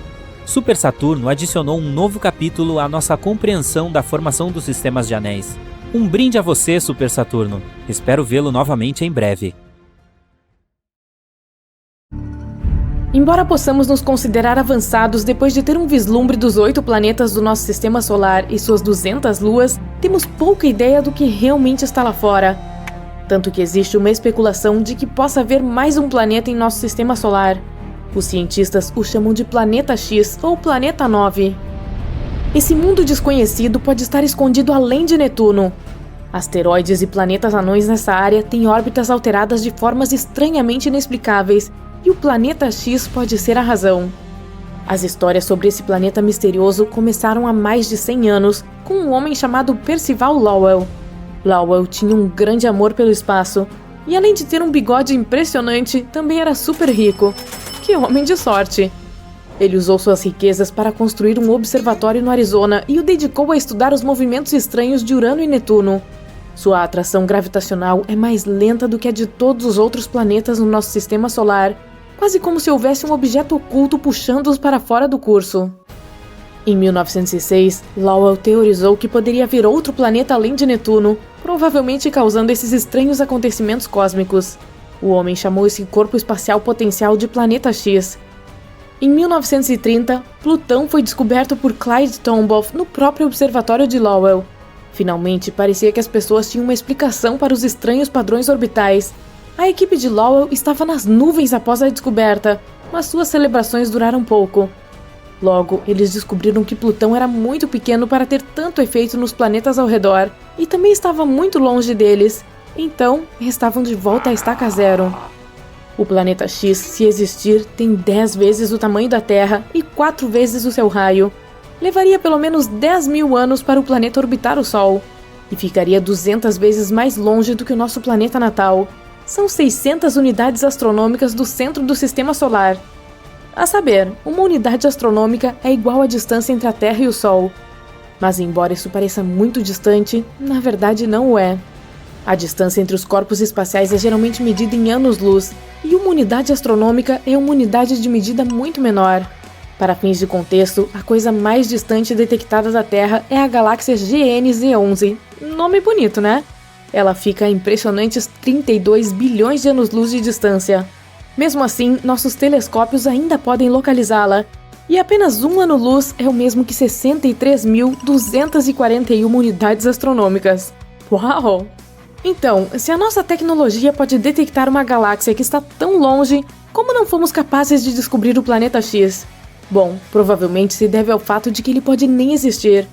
Super Saturno adicionou um novo capítulo à nossa compreensão da formação dos sistemas de anéis. Um brinde a você, Super Saturno. Espero vê-lo novamente em breve. Embora possamos nos considerar avançados depois de ter um vislumbre dos 8 planetas do nosso sistema solar e suas 200 luas, temos pouca ideia do que realmente está lá fora. Tanto que existe uma especulação de que possa haver mais um planeta em nosso sistema solar. Os cientistas o chamam de Planeta X ou Planeta 9. Esse mundo desconhecido pode estar escondido além de Netuno. Asteroides e planetas anões nessa área têm órbitas alteradas de formas estranhamente inexplicáveis, e o Planeta X pode ser a razão. As histórias sobre esse planeta misterioso começaram há mais de 100 anos, com um homem chamado Percival Lowell. Lowell tinha um grande amor pelo espaço, e além de ter um bigode impressionante, também era super rico. Que homem de sorte! Ele usou suas riquezas para construir um observatório no Arizona e o dedicou a estudar os movimentos estranhos de Urano e Netuno. Sua atração gravitacional é mais lenta do que a de todos os outros planetas no nosso sistema solar, quase como se houvesse um objeto oculto puxando-os para fora do curso. Em 1906, Lowell teorizou que poderia haver outro planeta além de Netuno, provavelmente causando esses estranhos acontecimentos cósmicos. O homem chamou esse corpo espacial potencial de Planeta X. Em 1930, Plutão foi descoberto por Clyde Tombaugh no próprio observatório de Lowell. Finalmente, parecia que as pessoas tinham uma explicação para os estranhos padrões orbitais. A equipe de Lowell estava nas nuvens após a descoberta, mas suas celebrações duraram pouco. Logo, eles descobriram que Plutão era muito pequeno para ter tanto efeito nos planetas ao redor, e também estava muito longe deles. Então, estavam de volta à estaca zero. O Planeta X, se existir, tem 10 vezes o tamanho da Terra e 4 vezes o seu raio. Levaria pelo menos 10.000 anos para o planeta orbitar o Sol, e ficaria 200 vezes mais longe do que o nosso planeta natal. São 600 unidades astronômicas do centro do Sistema Solar. A saber, uma unidade astronômica é igual à distância entre a Terra e o Sol. Mas embora isso pareça muito distante, na verdade não o é. A distância entre os corpos espaciais é geralmente medida em anos-luz, e uma unidade astronômica é uma unidade de medida muito menor. Para fins de contexto, a coisa mais distante detectada da Terra é a galáxia GNZ11. Nome bonito, né? Ela fica a impressionantes 32 bilhões de anos-luz de distância. Mesmo assim, nossos telescópios ainda podem localizá-la, e apenas um ano-luz é o mesmo que 63.241 unidades astronômicas. Uau! Então, se a nossa tecnologia pode detectar uma galáxia que está tão longe, como não fomos capazes de descobrir o Planeta X? Bom, provavelmente se deve ao fato de que ele pode nem existir.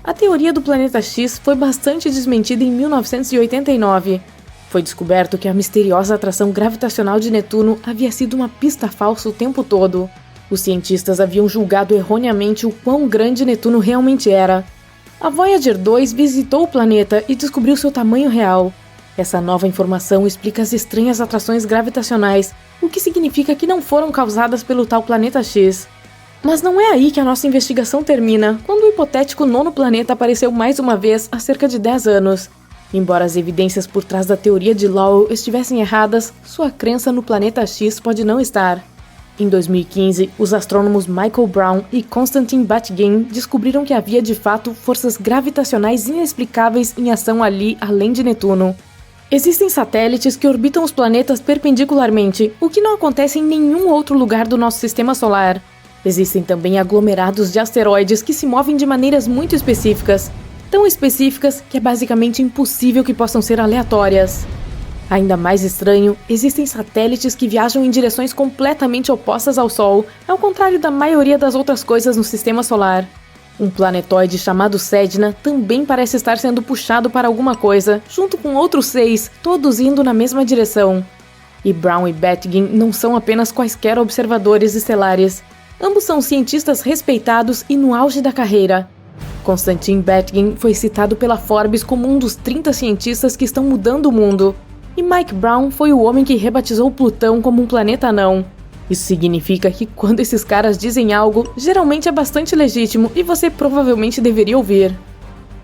A teoria do planeta X foi bastante desmentida em 1989. Foi descoberto que a misteriosa atração gravitacional de Netuno havia sido uma pista falsa o tempo todo. Os cientistas haviam julgado erroneamente o quão grande Netuno realmente era. A Voyager 2 visitou o planeta e descobriu seu tamanho real. Essa nova informação explica as estranhas atrações gravitacionais, o que significa que não foram causadas pelo tal planeta X. Mas não é aí que a nossa investigação termina, quando o hipotético nono planeta apareceu mais uma vez há cerca de 10 anos. Embora as evidências por trás da teoria de Lowell estivessem erradas, sua crença no planeta X pode não estar. Em 2015, os astrônomos Michael Brown e Konstantin Batygin descobriram que havia de fato forças gravitacionais inexplicáveis em ação ali além de Netuno. Existem satélites que orbitam os planetas perpendicularmente, o que não acontece em nenhum outro lugar do nosso sistema solar. Existem também aglomerados de asteroides que se movem de maneiras muito específicas, tão específicas que é basicamente impossível que possam ser aleatórias. Ainda mais estranho, existem satélites que viajam em direções completamente opostas ao Sol, ao contrário da maioria das outras coisas no sistema solar. Um planetoide chamado Sedna também parece estar sendo puxado para alguma coisa, junto com outros 6, todos indo na mesma direção. E Brown e Batygin não são apenas quaisquer observadores estelares. Ambos são cientistas respeitados e no auge da carreira. Konstantin Batygin foi citado pela Forbes como um dos 30 cientistas que estão mudando o mundo. E Mike Brown foi o homem que rebatizou Plutão como um planeta anão. Isso significa que quando esses caras dizem algo, geralmente é bastante legítimo e você provavelmente deveria ouvir.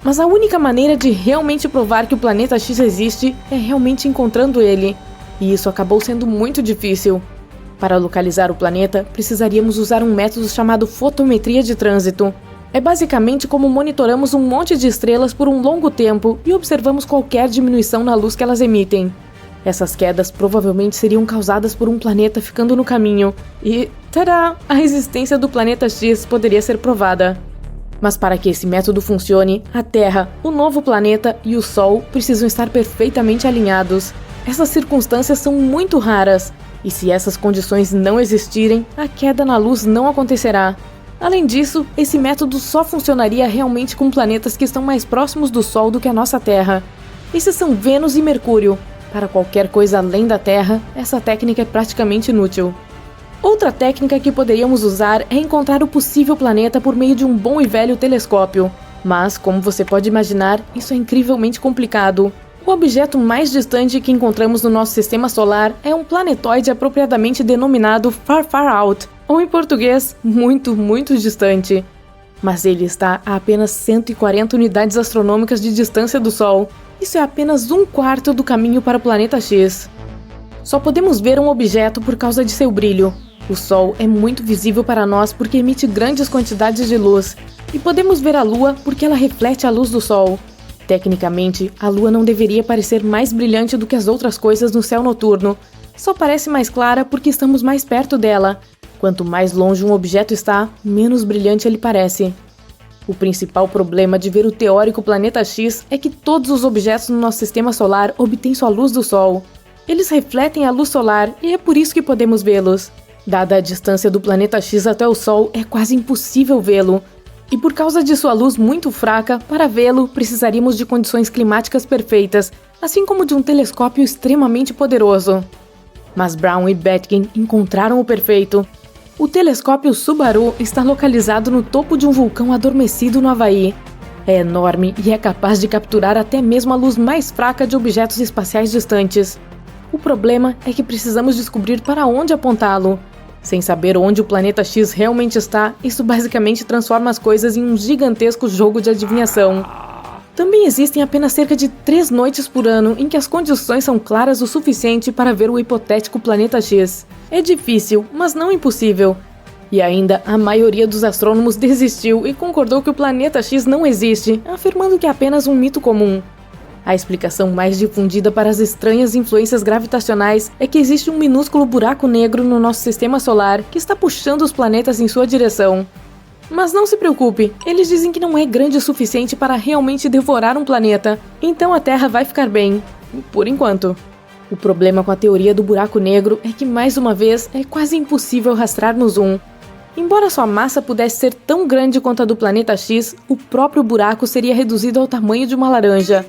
Mas a única maneira de realmente provar que o planeta X existe é realmente encontrando ele. E isso acabou sendo muito difícil. Para localizar o planeta, precisaríamos usar um método chamado fotometria de trânsito. É basicamente como monitoramos um monte de estrelas por um longo tempo e observamos qualquer diminuição na luz que elas emitem. Essas quedas provavelmente seriam causadas por um planeta ficando no caminho e, tadá, a existência do planeta X poderia ser provada. Mas para que esse método funcione, a Terra, o novo planeta e o Sol precisam estar perfeitamente alinhados. Essas circunstâncias são muito raras, e se essas condições não existirem, a queda na luz não acontecerá. Além disso, esse método só funcionaria realmente com planetas que estão mais próximos do Sol do que a nossa Terra. Esses são Vênus e Mercúrio. Para qualquer coisa além da Terra, essa técnica é praticamente inútil. Outra técnica que poderíamos usar é encontrar o possível planeta por meio de um bom e velho telescópio. Mas, como você pode imaginar, isso é incrivelmente complicado. O objeto mais distante que encontramos no nosso sistema solar é um planetoide apropriadamente denominado Far Far Out, ou em português, muito, muito distante. Mas ele está a apenas 140 unidades astronômicas de distância do Sol. Isso é apenas 1/4 do caminho para o planeta X. Só podemos ver um objeto por causa de seu brilho. O Sol é muito visível para nós porque emite grandes quantidades de luz. E podemos ver a Lua porque ela reflete a luz do Sol. Tecnicamente, a Lua não deveria parecer mais brilhante do que as outras coisas no céu noturno. Só parece mais clara porque estamos mais perto dela. Quanto mais longe um objeto está, menos brilhante ele parece. O principal problema de ver o teórico planeta X é que todos os objetos no nosso sistema solar obtêm sua luz do Sol. Eles refletem a luz solar e é por isso que podemos vê-los. Dada a distância do planeta X até o Sol, é quase impossível vê-lo. E por causa de sua luz muito fraca, para vê-lo precisaríamos de condições climáticas perfeitas, assim como de um telescópio extremamente poderoso. Mas Brown e Batygin encontraram o perfeito. O telescópio Subaru está localizado no topo de um vulcão adormecido no Havaí. É enorme e é capaz de capturar até mesmo a luz mais fraca de objetos espaciais distantes. O problema é que precisamos descobrir para onde apontá-lo. Sem saber onde o planeta X realmente está, isso basicamente transforma as coisas em um gigantesco jogo de adivinhação. Também existem apenas cerca de 3 noites por ano em que as condições são claras o suficiente para ver o hipotético planeta X. É difícil, mas não impossível. E ainda, a maioria dos astrônomos desistiu e concordou que o planeta X não existe, afirmando que é apenas um mito comum. A explicação mais difundida para as estranhas influências gravitacionais é que existe um minúsculo buraco negro no nosso sistema solar que está puxando os planetas em sua direção. Mas não se preocupe, eles dizem que não é grande o suficiente para realmente devorar um planeta, então a Terra vai ficar bem, por enquanto. O problema com a teoria do buraco negro é que, mais uma vez, é quase impossível rastrear no zoom. Embora sua massa pudesse ser tão grande quanto a do planeta X, o próprio buraco seria reduzido ao tamanho de uma laranja.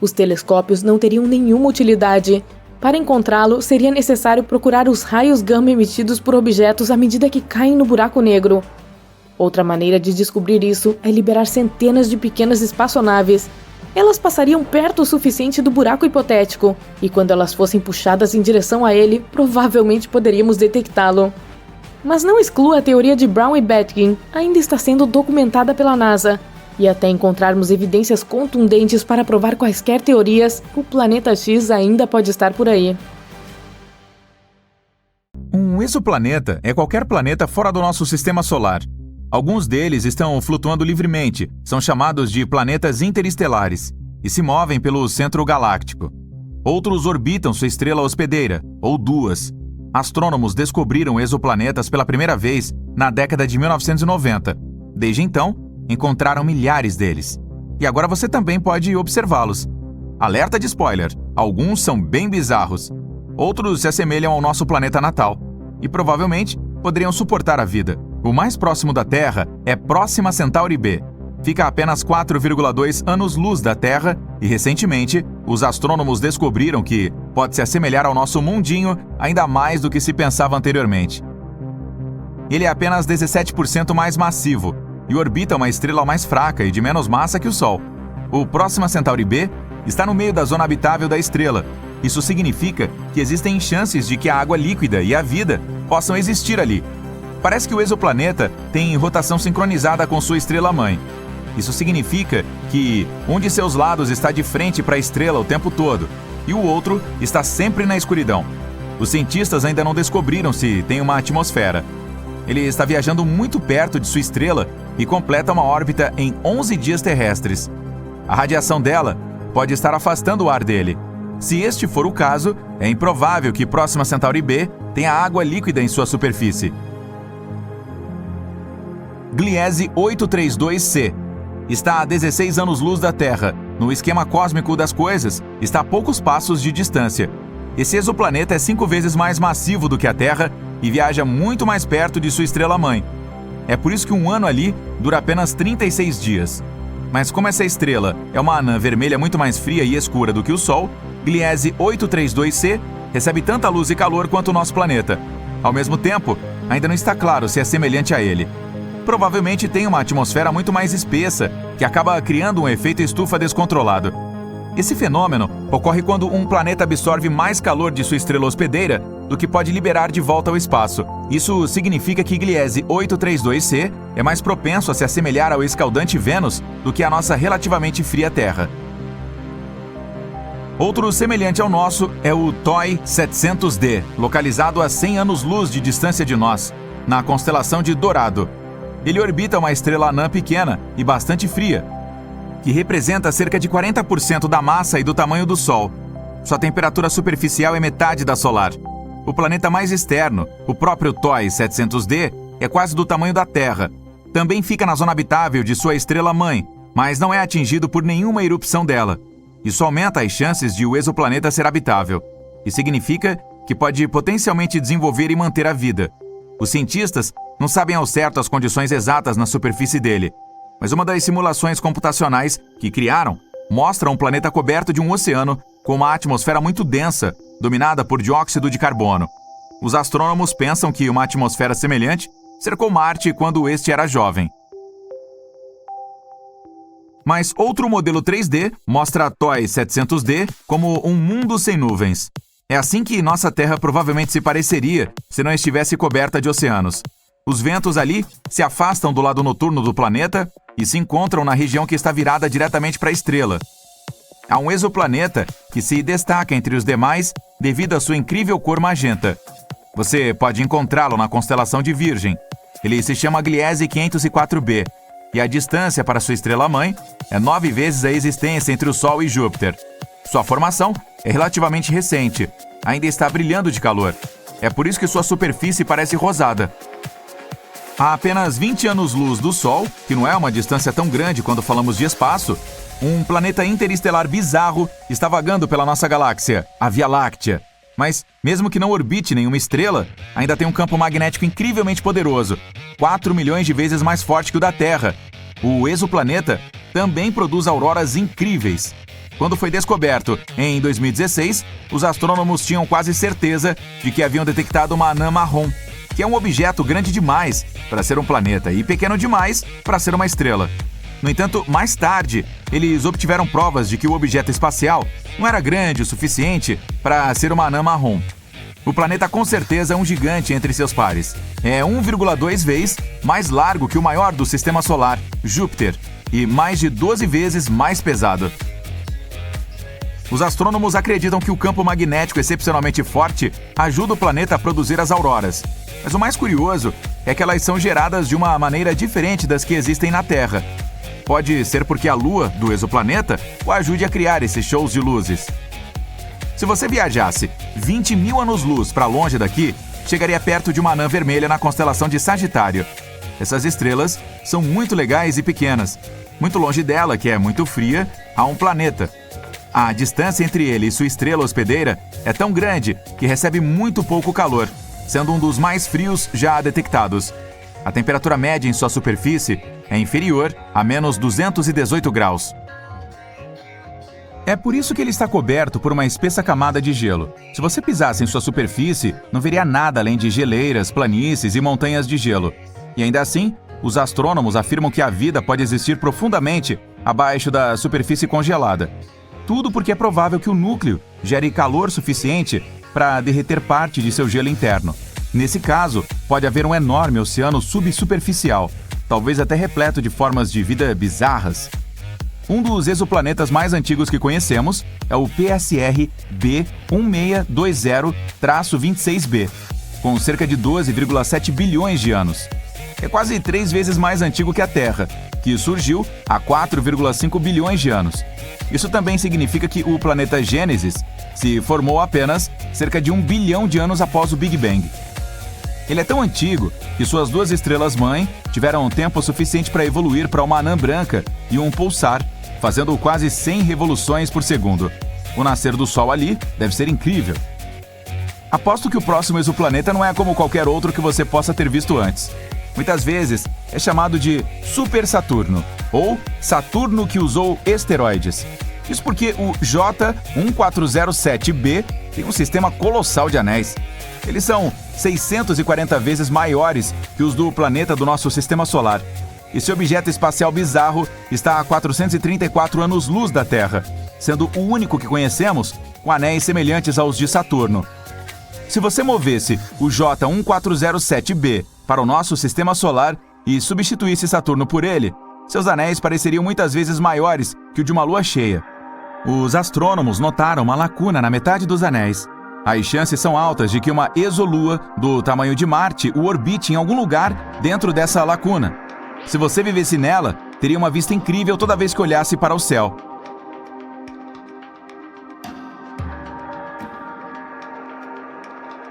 Os telescópios não teriam nenhuma utilidade. Para encontrá-lo, seria necessário procurar os raios gama emitidos por objetos à medida que caem no buraco negro. Outra maneira de descobrir isso é liberar centenas de pequenas espaçonaves. Elas passariam perto o suficiente do buraco hipotético, e quando elas fossem puxadas em direção a ele, provavelmente poderíamos detectá-lo. Mas não exclua a teoria de Brown e Betkin, ainda está sendo documentada pela NASA. E até encontrarmos evidências contundentes para provar quaisquer teorias, o planeta X ainda pode estar por aí. Um exoplaneta é qualquer planeta fora do nosso sistema solar. Alguns deles estão flutuando livremente, são chamados de planetas interestelares, e se movem pelo centro galáctico. Outros orbitam sua estrela hospedeira, ou duas. Astrônomos descobriram exoplanetas pela primeira vez na década de 1990. Desde então, encontraram milhares deles. E agora você também pode observá-los. Alerta de spoiler: alguns são bem bizarros. Outros se assemelham ao nosso planeta natal. E provavelmente poderiam suportar a vida. O mais próximo da Terra é Próxima Centauri b. Fica a apenas 4,2 anos-luz da Terra e, recentemente, os astrônomos descobriram que pode se assemelhar ao nosso mundinho ainda mais do que se pensava anteriormente. Ele é apenas 17% mais massivo e orbita uma estrela mais fraca e de menos massa que o Sol. O Próxima Centauri b está no meio da zona habitável da estrela. Isso significa que existem chances de que a água líquida e a vida possam existir ali. Parece que o exoplaneta tem rotação sincronizada com sua estrela-mãe. Isso significa que um de seus lados está de frente para a estrela o tempo todo e o outro está sempre na escuridão. Os cientistas ainda não descobriram se tem uma atmosfera. Ele está viajando muito perto de sua estrela e completa uma órbita em 11 dias terrestres. A radiação dela pode estar afastando o ar dele. Se este for o caso, é improvável que Próxima Centauri b tenha água líquida em sua superfície. Gliese 832c está a 16 anos-luz da Terra. No esquema cósmico das coisas, está a poucos passos de distância. Esse exoplaneta é 5 vezes mais massivo do que a Terra e viaja muito mais perto de sua estrela-mãe. É por isso que um ano ali dura apenas 36 dias. Mas como essa estrela é uma anã vermelha muito mais fria e escura do que o Sol, Gliese 832c recebe tanta luz e calor quanto o nosso planeta. Ao mesmo tempo, ainda não está claro se é semelhante a ele. Provavelmente tem uma atmosfera muito mais espessa, que acaba criando um efeito estufa descontrolado. Esse fenômeno ocorre quando um planeta absorve mais calor de sua estrela hospedeira do que pode liberar de volta ao espaço. Isso significa que Gliese 832c é mais propenso a se assemelhar ao escaldante Vênus do que a nossa relativamente fria Terra. Outro semelhante ao nosso é o TOI 700d, localizado a 100 anos-luz de distância de nós, na constelação de Dorado. Ele orbita uma estrela anã pequena e bastante fria, que representa cerca de 40% da massa e do tamanho do Sol. Sua temperatura superficial é metade da solar. O planeta mais externo, o próprio TOI 700d, é quase do tamanho da Terra. Também fica na zona habitável de sua estrela-mãe, mas não é atingido por nenhuma erupção dela. Isso aumenta as chances de o exoplaneta ser habitável, e significa que pode potencialmente desenvolver e manter a vida. Os cientistas não sabem ao certo as condições exatas na superfície dele, mas uma das simulações computacionais que criaram mostra um planeta coberto de um oceano com uma atmosfera muito densa, dominada por dióxido de carbono. Os astrônomos pensam que uma atmosfera semelhante cercou Marte quando este era jovem. Mas outro modelo 3D mostra a TOI 700d como um mundo sem nuvens. É assim que nossa Terra provavelmente se pareceria se não estivesse coberta de oceanos. Os ventos ali se afastam do lado noturno do planeta e se encontram na região que está virada diretamente para a estrela. Há um exoplaneta que se destaca entre os demais devido à sua incrível cor magenta. Você pode encontrá-lo na constelação de Virgem. Ele se chama Gliese 504b e a distância para sua estrela-mãe é 9 vezes a existência entre o Sol e Júpiter. Sua formação é relativamente recente, ainda está brilhando de calor. É por isso que sua superfície parece rosada. A apenas 20 anos-luz do Sol, que não é uma distância tão grande quando falamos de espaço, um planeta interestelar bizarro está vagando pela nossa galáxia, a Via Láctea. Mas, mesmo que não orbite nenhuma estrela, ainda tem um campo magnético incrivelmente poderoso, 4 milhões de vezes mais forte que o da Terra. O exoplaneta também produz auroras incríveis. Quando foi descoberto em 2016, os astrônomos tinham quase certeza de que haviam detectado uma anã marrom, que é um objeto grande demais para ser um planeta e pequeno demais para ser uma estrela. No entanto, mais tarde, eles obtiveram provas de que o objeto espacial não era grande o suficiente para ser uma anã marrom. O planeta com certeza é um gigante entre seus pares. É 1,2 vezes mais largo que o maior do Sistema Solar, Júpiter, e mais de 12 vezes mais pesado. Os astrônomos acreditam que o campo magnético excepcionalmente forte ajuda o planeta a produzir as auroras. Mas o mais curioso é que elas são geradas de uma maneira diferente das que existem na Terra. Pode ser porque a Lua do exoplaneta o ajude a criar esses shows de luzes. Se você viajasse 20 mil anos-luz para longe daqui, chegaria perto de uma anã vermelha na constelação de Sagitário. Essas estrelas são muito legais e pequenas. Muito longe dela, que é muito fria, há um planeta. A distância entre ele e sua estrela hospedeira é tão grande que recebe muito pouco calor, sendo um dos mais frios já detectados. A temperatura média em sua superfície é inferior a menos 218 graus. É por isso que ele está coberto por uma espessa camada de gelo. Se você pisasse em sua superfície, não veria nada além de geleiras, planícies e montanhas de gelo. E ainda assim, os astrônomos afirmam que a vida pode existir profundamente abaixo da superfície congelada. Tudo porque é provável que o núcleo gere calor suficiente para derreter parte de seu gelo interno. Nesse caso, pode haver um enorme oceano subsuperficial, talvez até repleto de formas de vida bizarras. Um dos exoplanetas mais antigos que conhecemos é o PSR B1620-26b, com cerca de 12,7 bilhões de anos. É quase 3 vezes mais antigo que a Terra, que surgiu há 4,5 bilhões de anos. Isso também significa que o planeta Gênesis se formou apenas cerca de 1 bilhão de anos após o Big Bang. Ele é tão antigo que suas duas estrelas-mãe tiveram tempo suficiente para evoluir para uma anã branca e um pulsar, fazendo quase 100 revoluções por segundo. O nascer do Sol ali deve ser incrível. Aposto que o próximo exoplaneta não é como qualquer outro que você possa ter visto antes. Muitas vezes é chamado de Super Saturno, ou Saturno que usou esteroides. Isso porque o J1407b tem um sistema colossal de anéis. Eles são 640 vezes maiores que os do planeta do nosso Sistema Solar. Esse objeto espacial bizarro está a 434 anos-luz da Terra, sendo o único que conhecemos com anéis semelhantes aos de Saturno. Se você movesse o J1407b para o nosso Sistema Solar e substituísse Saturno por ele, seus anéis pareceriam muitas vezes maiores que o de uma lua cheia. Os astrônomos notaram uma lacuna na metade dos anéis. As chances são altas de que uma exolua do tamanho de Marte o orbite em algum lugar dentro dessa lacuna. Se você vivesse nela, teria uma vista incrível toda vez que olhasse para o céu.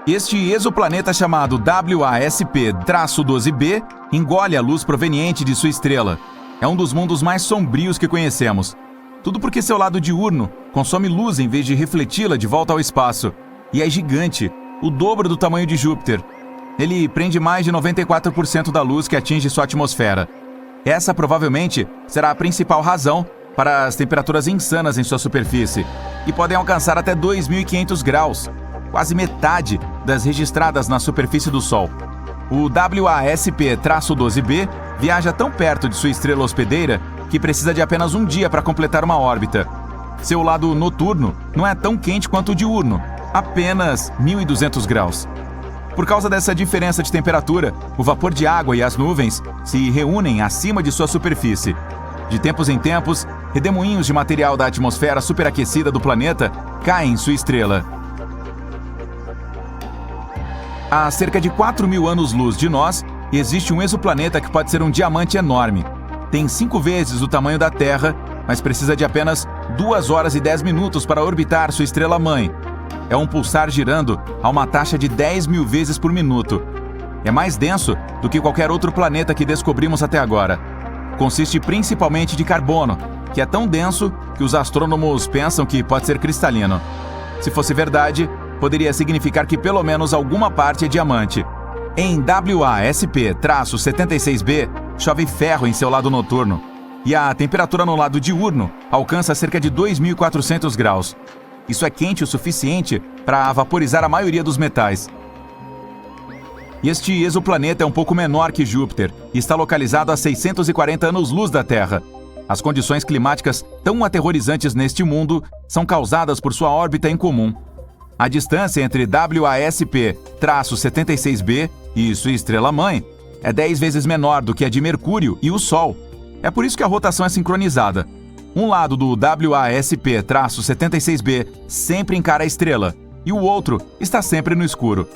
Este exoplaneta chamado WASP-12b engole a luz proveniente de sua estrela. É um dos mundos mais sombrios que conhecemos. Tudo porque seu lado diurno consome luz em vez de refleti-la de volta ao espaço. E é gigante, o dobro do tamanho de Júpiter. Ele prende mais de 94% da luz que atinge sua atmosfera. Essa provavelmente será a principal razão para as temperaturas insanas em sua superfície, e podem alcançar até 2.500 graus, quase metade das registradas na superfície do Sol. O WASP-12b viaja tão perto de sua estrela hospedeira que precisa de apenas um dia para completar uma órbita. Seu lado noturno não é tão quente quanto o diurno, apenas 1.200 graus. Por causa dessa diferença de temperatura, o vapor de água e as nuvens se reúnem acima de sua superfície. De tempos em tempos, redemoinhos de material da atmosfera superaquecida do planeta caem em sua estrela. A cerca de 4.000 anos-luz de nós, existe um exoplaneta que pode ser um diamante enorme. Tem 5 vezes o tamanho da Terra, mas precisa de apenas 2 horas e 10 minutos para orbitar sua estrela-mãe. É um pulsar girando a uma taxa de 10.000 vezes por minuto. É mais denso do que qualquer outro planeta que descobrimos até agora. Consiste principalmente de carbono, que é tão denso que os astrônomos pensam que pode ser cristalino. Se fosse verdade, poderia significar que pelo menos alguma parte é diamante. Em WASP-76b, chove ferro em seu lado noturno, e a temperatura no lado diurno alcança cerca de 2.400 graus. Isso é quente o suficiente para vaporizar a maioria dos metais. Este exoplaneta é um pouco menor que Júpiter e está localizado a 640 anos-luz da Terra. As condições climáticas tão aterrorizantes neste mundo são causadas por sua órbita incomum. A distância entre WASP-76b e sua estrela-mãe é 10 vezes menor do que a de Mercúrio e o Sol. É por isso que a rotação é sincronizada. Um lado do WASP-76b sempre encara a estrela e o outro está sempre no escuro.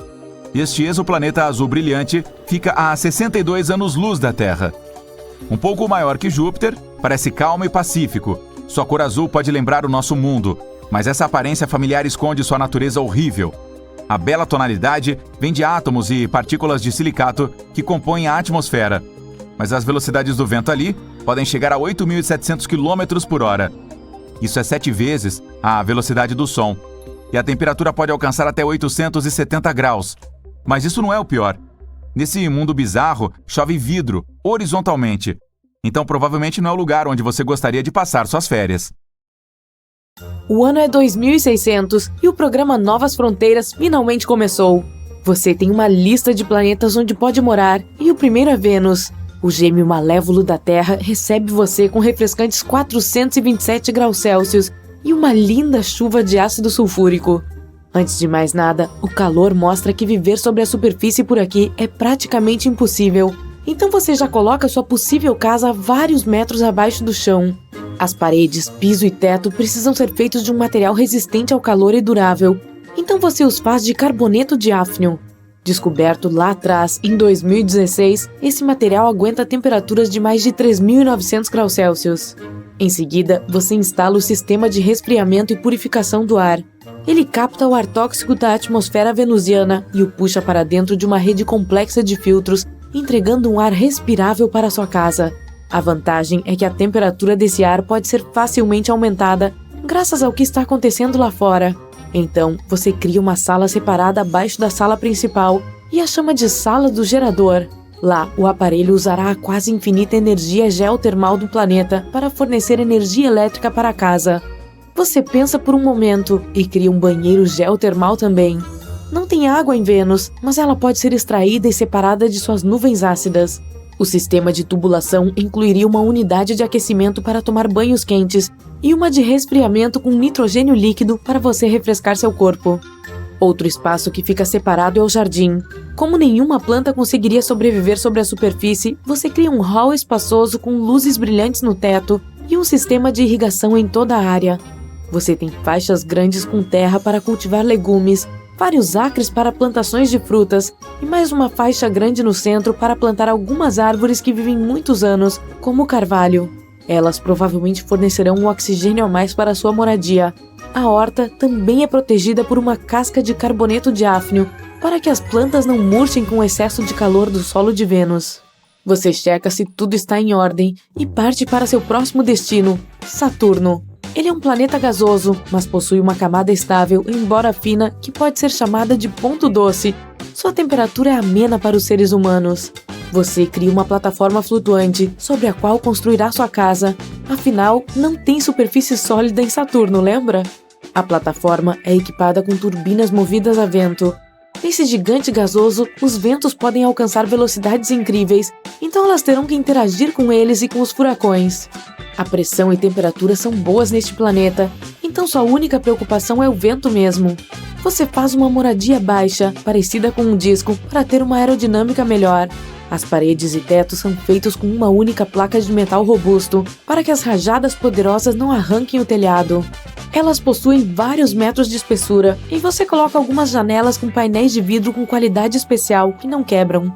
Este exoplaneta azul brilhante fica a 62 anos-luz da Terra. Um pouco maior que Júpiter, parece calmo e pacífico. Sua cor azul pode lembrar o nosso mundo, mas essa aparência familiar esconde sua natureza horrível. A bela tonalidade vem de átomos e partículas de silicato que compõem a atmosfera. Mas as velocidades do vento ali podem chegar a 8.700 km por hora. Isso é 7 vezes a velocidade do som. E a temperatura pode alcançar até 870 graus. Mas isso não é o pior. Nesse mundo bizarro, chove vidro, horizontalmente. Então provavelmente não é o lugar onde você gostaria de passar suas férias. O ano é 2600 e o programa Novas Fronteiras finalmente começou. Você tem uma lista de planetas onde pode morar e o primeiro é Vênus. O gêmeo malévolo da Terra recebe você com refrescantes 427 graus Celsius e uma linda chuva de ácido sulfúrico. Antes de mais nada, o calor mostra que viver sobre a superfície por aqui é praticamente impossível. Então você já coloca sua possível casa a vários metros abaixo do chão. As paredes, piso e teto precisam ser feitos de um material resistente ao calor e durável. Então você os faz de carboneto de hafnium. Descoberto lá atrás, em 2016, esse material aguenta temperaturas de mais de 3.900 graus Celsius. Em seguida, você instala o sistema de resfriamento e purificação do ar. Ele capta o ar tóxico da atmosfera venusiana e o puxa para dentro de uma rede complexa de filtros, entregando um ar respirável para sua casa. A vantagem é que a temperatura desse ar pode ser facilmente aumentada, graças ao que está acontecendo lá fora. Então, você cria uma sala separada abaixo da sala principal e a chama de sala do gerador. Lá, o aparelho usará a quase infinita energia geotermal do planeta para fornecer energia elétrica para a casa. Você pensa por um momento e cria um banheiro geotermal também. Não tem água em Vênus, mas ela pode ser extraída e separada de suas nuvens ácidas. O sistema de tubulação incluiria uma unidade de aquecimento para tomar banhos quentes e uma de resfriamento com nitrogênio líquido para você refrescar seu corpo. Outro espaço que fica separado é o jardim. Como nenhuma planta conseguiria sobreviver sobre a superfície, você cria um hall espaçoso com luzes brilhantes no teto e um sistema de irrigação em toda a área. Você tem faixas grandes com terra para cultivar legumes, vários acres para plantações de frutas e mais uma faixa grande no centro para plantar algumas árvores que vivem muitos anos, como o carvalho. Elas provavelmente fornecerão um oxigênio a mais para sua moradia. A horta também é protegida por uma casca de carboneto de hafnium para que as plantas não murchem com o excesso de calor do solo de Vênus. Você checa se tudo está em ordem e parte para seu próximo destino, Saturno. Ele é um planeta gasoso, mas possui uma camada estável, embora fina, que pode ser chamada de ponto doce. Sua temperatura é amena para os seres humanos. Você cria uma plataforma flutuante, sobre a qual construirá sua casa. Afinal, não tem superfície sólida em Saturno, lembra? A plataforma é equipada com turbinas movidas a vento. Nesse gigante gasoso, os ventos podem alcançar velocidades incríveis, então elas terão que interagir com eles e com os furacões. A pressão e temperatura são boas neste planeta, então sua única preocupação é o vento mesmo. Você faz uma moradia baixa, parecida com um disco, para ter uma aerodinâmica melhor. As paredes e tetos são feitos com uma única placa de metal robusto, para que as rajadas poderosas não arranquem o telhado. Elas possuem vários metros de espessura, e você coloca algumas janelas com painéis de vidro com qualidade especial que não quebram.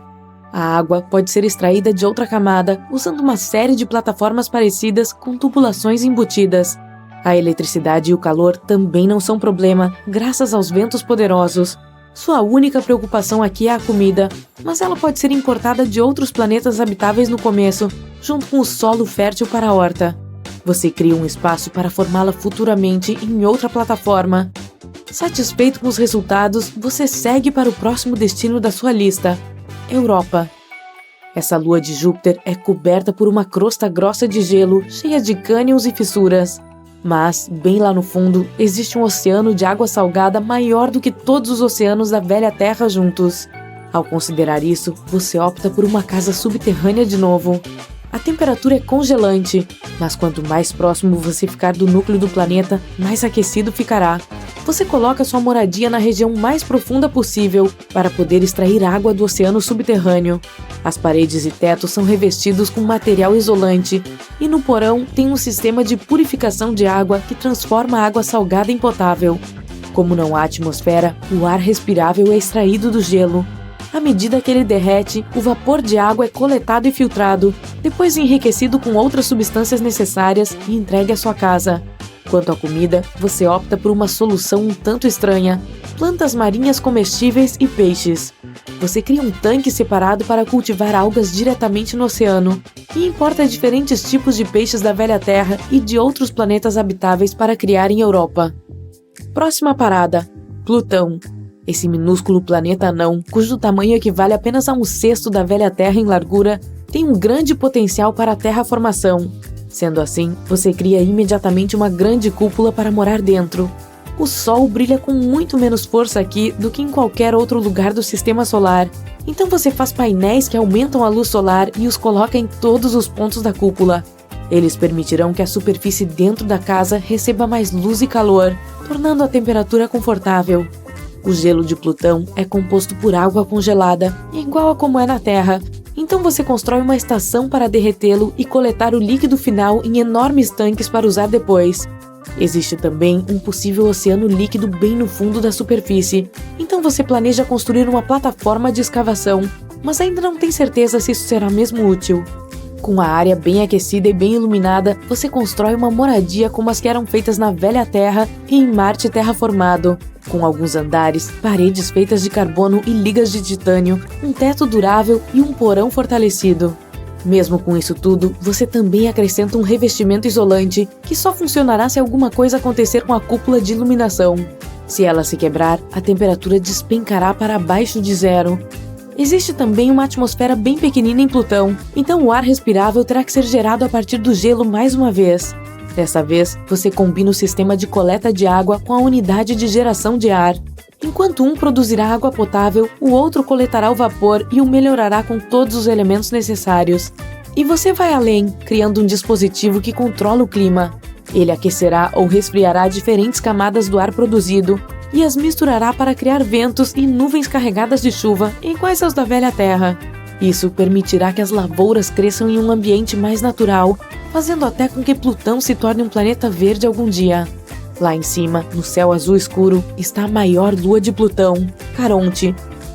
A água pode ser extraída de outra camada, usando uma série de plataformas parecidas com tubulações embutidas. A eletricidade e o calor também não são problema, graças aos ventos poderosos. Sua única preocupação aqui é a comida, mas ela pode ser importada de outros planetas habitáveis no começo, junto com o solo fértil para a horta. Você cria um espaço para formá-la futuramente em outra plataforma. Satisfeito com os resultados, você segue para o próximo destino da sua lista: Europa. Essa lua de Júpiter é coberta por uma crosta grossa de gelo, cheia de cânions e fissuras. Mas, bem lá no fundo, existe um oceano de água salgada maior do que todos os oceanos da velha Terra juntos. Ao considerar isso, você opta por uma casa subterrânea de novo. A temperatura é congelante, mas quanto mais próximo você ficar do núcleo do planeta, mais aquecido ficará. Você coloca sua moradia na região mais profunda possível para poder extrair água do oceano subterrâneo. As paredes e tetos são revestidos com material isolante e no porão tem um sistema de purificação de água que transforma a água salgada em potável. Como não há atmosfera, o ar respirável é extraído do gelo. À medida que ele derrete, o vapor de água é coletado e filtrado, depois enriquecido com outras substâncias necessárias e entregue à sua casa. Quanto à comida, você opta por uma solução um tanto estranha: plantas marinhas comestíveis e peixes. Você cria um tanque separado para cultivar algas diretamente no oceano e importa diferentes tipos de peixes da velha Terra e de outros planetas habitáveis para criar em Europa. Próxima parada: Plutão. Esse minúsculo planeta anão, cujo tamanho equivale apenas a 1/6 da velha Terra em largura, tem um grande potencial para a terraformação. Sendo assim, você cria imediatamente uma grande cúpula para morar dentro. O Sol brilha com muito menos força aqui do que em qualquer outro lugar do Sistema Solar. Então você faz painéis que aumentam a luz solar e os coloca em todos os pontos da cúpula. Eles permitirão que a superfície dentro da casa receba mais luz e calor, tornando a temperatura confortável. O gelo de Plutão é composto por água congelada, igual a como é na Terra. Então você constrói uma estação para derretê-lo e coletar o líquido final em enormes tanques para usar depois. Existe também um possível oceano líquido bem no fundo da superfície. Então você planeja construir uma plataforma de escavação, mas ainda não tem certeza se isso será mesmo útil. Com a área bem aquecida e bem iluminada, você constrói uma moradia como as que eram feitas na velha Terra e em Marte terraformado, com alguns andares, paredes feitas de carbono e ligas de titânio, um teto durável e um porão fortalecido. Mesmo com isso tudo, você também acrescenta um revestimento isolante, que só funcionará se alguma coisa acontecer com a cúpula de iluminação. Se ela se quebrar, a temperatura despencará para abaixo de zero. Existe também uma atmosfera bem pequenina em Plutão, então o ar respirável terá que ser gerado a partir do gelo mais uma vez. Dessa vez, você combina o sistema de coleta de água com a unidade de geração de ar. Enquanto um produzirá água potável, o outro coletará o vapor e o melhorará com todos os elementos necessários. E você vai além, criando um dispositivo que controla o clima. Ele aquecerá ou resfriará diferentes camadas do ar produzido e as misturará para criar ventos e nuvens carregadas de chuva, iguais aos da velha Terra. Isso permitirá que as lavouras cresçam em um ambiente mais natural, fazendo até com que Plutão se torne um planeta verde algum dia. Lá em cima, no céu azul escuro, está a maior lua de Plutão, Caronte.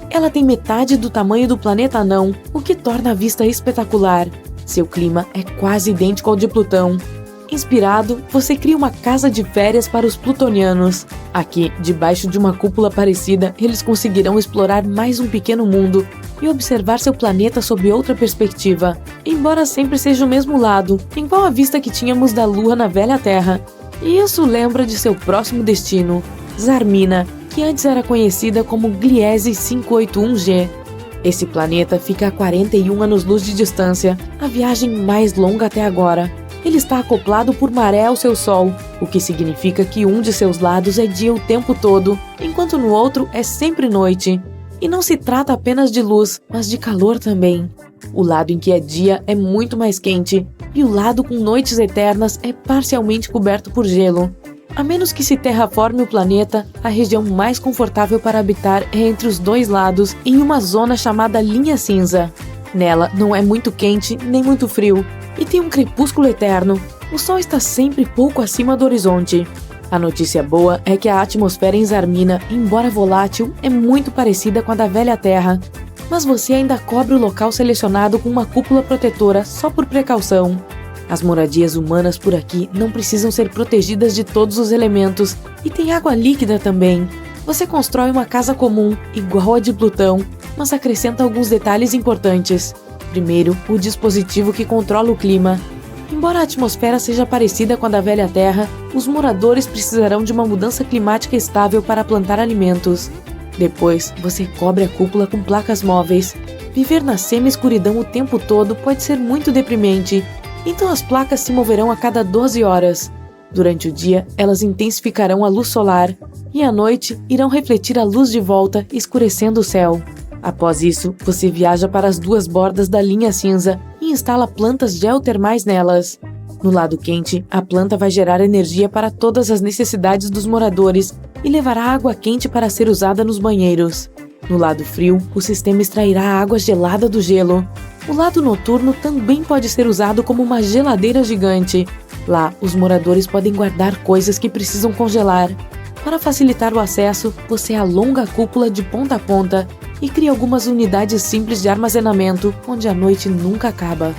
Ela tem metade do tamanho do planeta anão, o que torna a vista espetacular. Seu clima é quase idêntico ao de Plutão. Inspirado, você cria uma casa de férias para os plutonianos. Aqui, debaixo de uma cúpula parecida, eles conseguirão explorar mais um pequeno mundo e observar seu planeta sob outra perspectiva, embora sempre seja o mesmo lado, igual a vista que tínhamos da Lua na velha Terra. E isso lembra de seu próximo destino, Zarmina, que antes era conhecida como Gliese 581G. Esse planeta fica a 41 anos-luz de distância, a viagem mais longa até agora. Ele está acoplado por maré ao seu Sol, o que significa que um de seus lados é dia o tempo todo, enquanto no outro é sempre noite. E não se trata apenas de luz, mas de calor também. O lado em que é dia é muito mais quente, e o lado com noites eternas é parcialmente coberto por gelo. A menos que se terraforme o planeta, a região mais confortável para habitar é entre os dois lados, em uma zona chamada linha cinza. Nela não é muito quente nem muito frio, e tem um crepúsculo eterno. O Sol está sempre pouco acima do horizonte. A notícia boa é que a atmosfera em Zarmina, embora volátil, é muito parecida com a da velha Terra, mas você ainda cobre o local selecionado com uma cúpula protetora só por precaução. As moradias humanas por aqui não precisam ser protegidas de todos os elementos, e tem água líquida também. Você constrói uma casa comum, igual a de Plutão, mas acrescenta alguns detalhes importantes. Primeiro, o dispositivo que controla o clima. Embora a atmosfera seja parecida com a da velha Terra, os moradores precisarão de uma mudança climática estável para plantar alimentos. Depois, você cobre a cúpula com placas móveis. Viver na semi-escuridão o tempo todo pode ser muito deprimente, então as placas se moverão a cada 12 horas. Durante o dia, elas intensificarão a luz solar, e à noite irão refletir a luz de volta, escurecendo o céu. Após isso, você viaja para as duas bordas da linha cinza e instala plantas geotermais nelas. No lado quente, a planta vai gerar energia para todas as necessidades dos moradores e levará água quente para ser usada nos banheiros. No lado frio, o sistema extrairá a água gelada do gelo. O lado noturno também pode ser usado como uma geladeira gigante. Lá, os moradores podem guardar coisas que precisam congelar. Para facilitar o acesso, você alonga a cúpula de ponta a ponta e cria algumas unidades simples de armazenamento, onde a noite nunca acaba.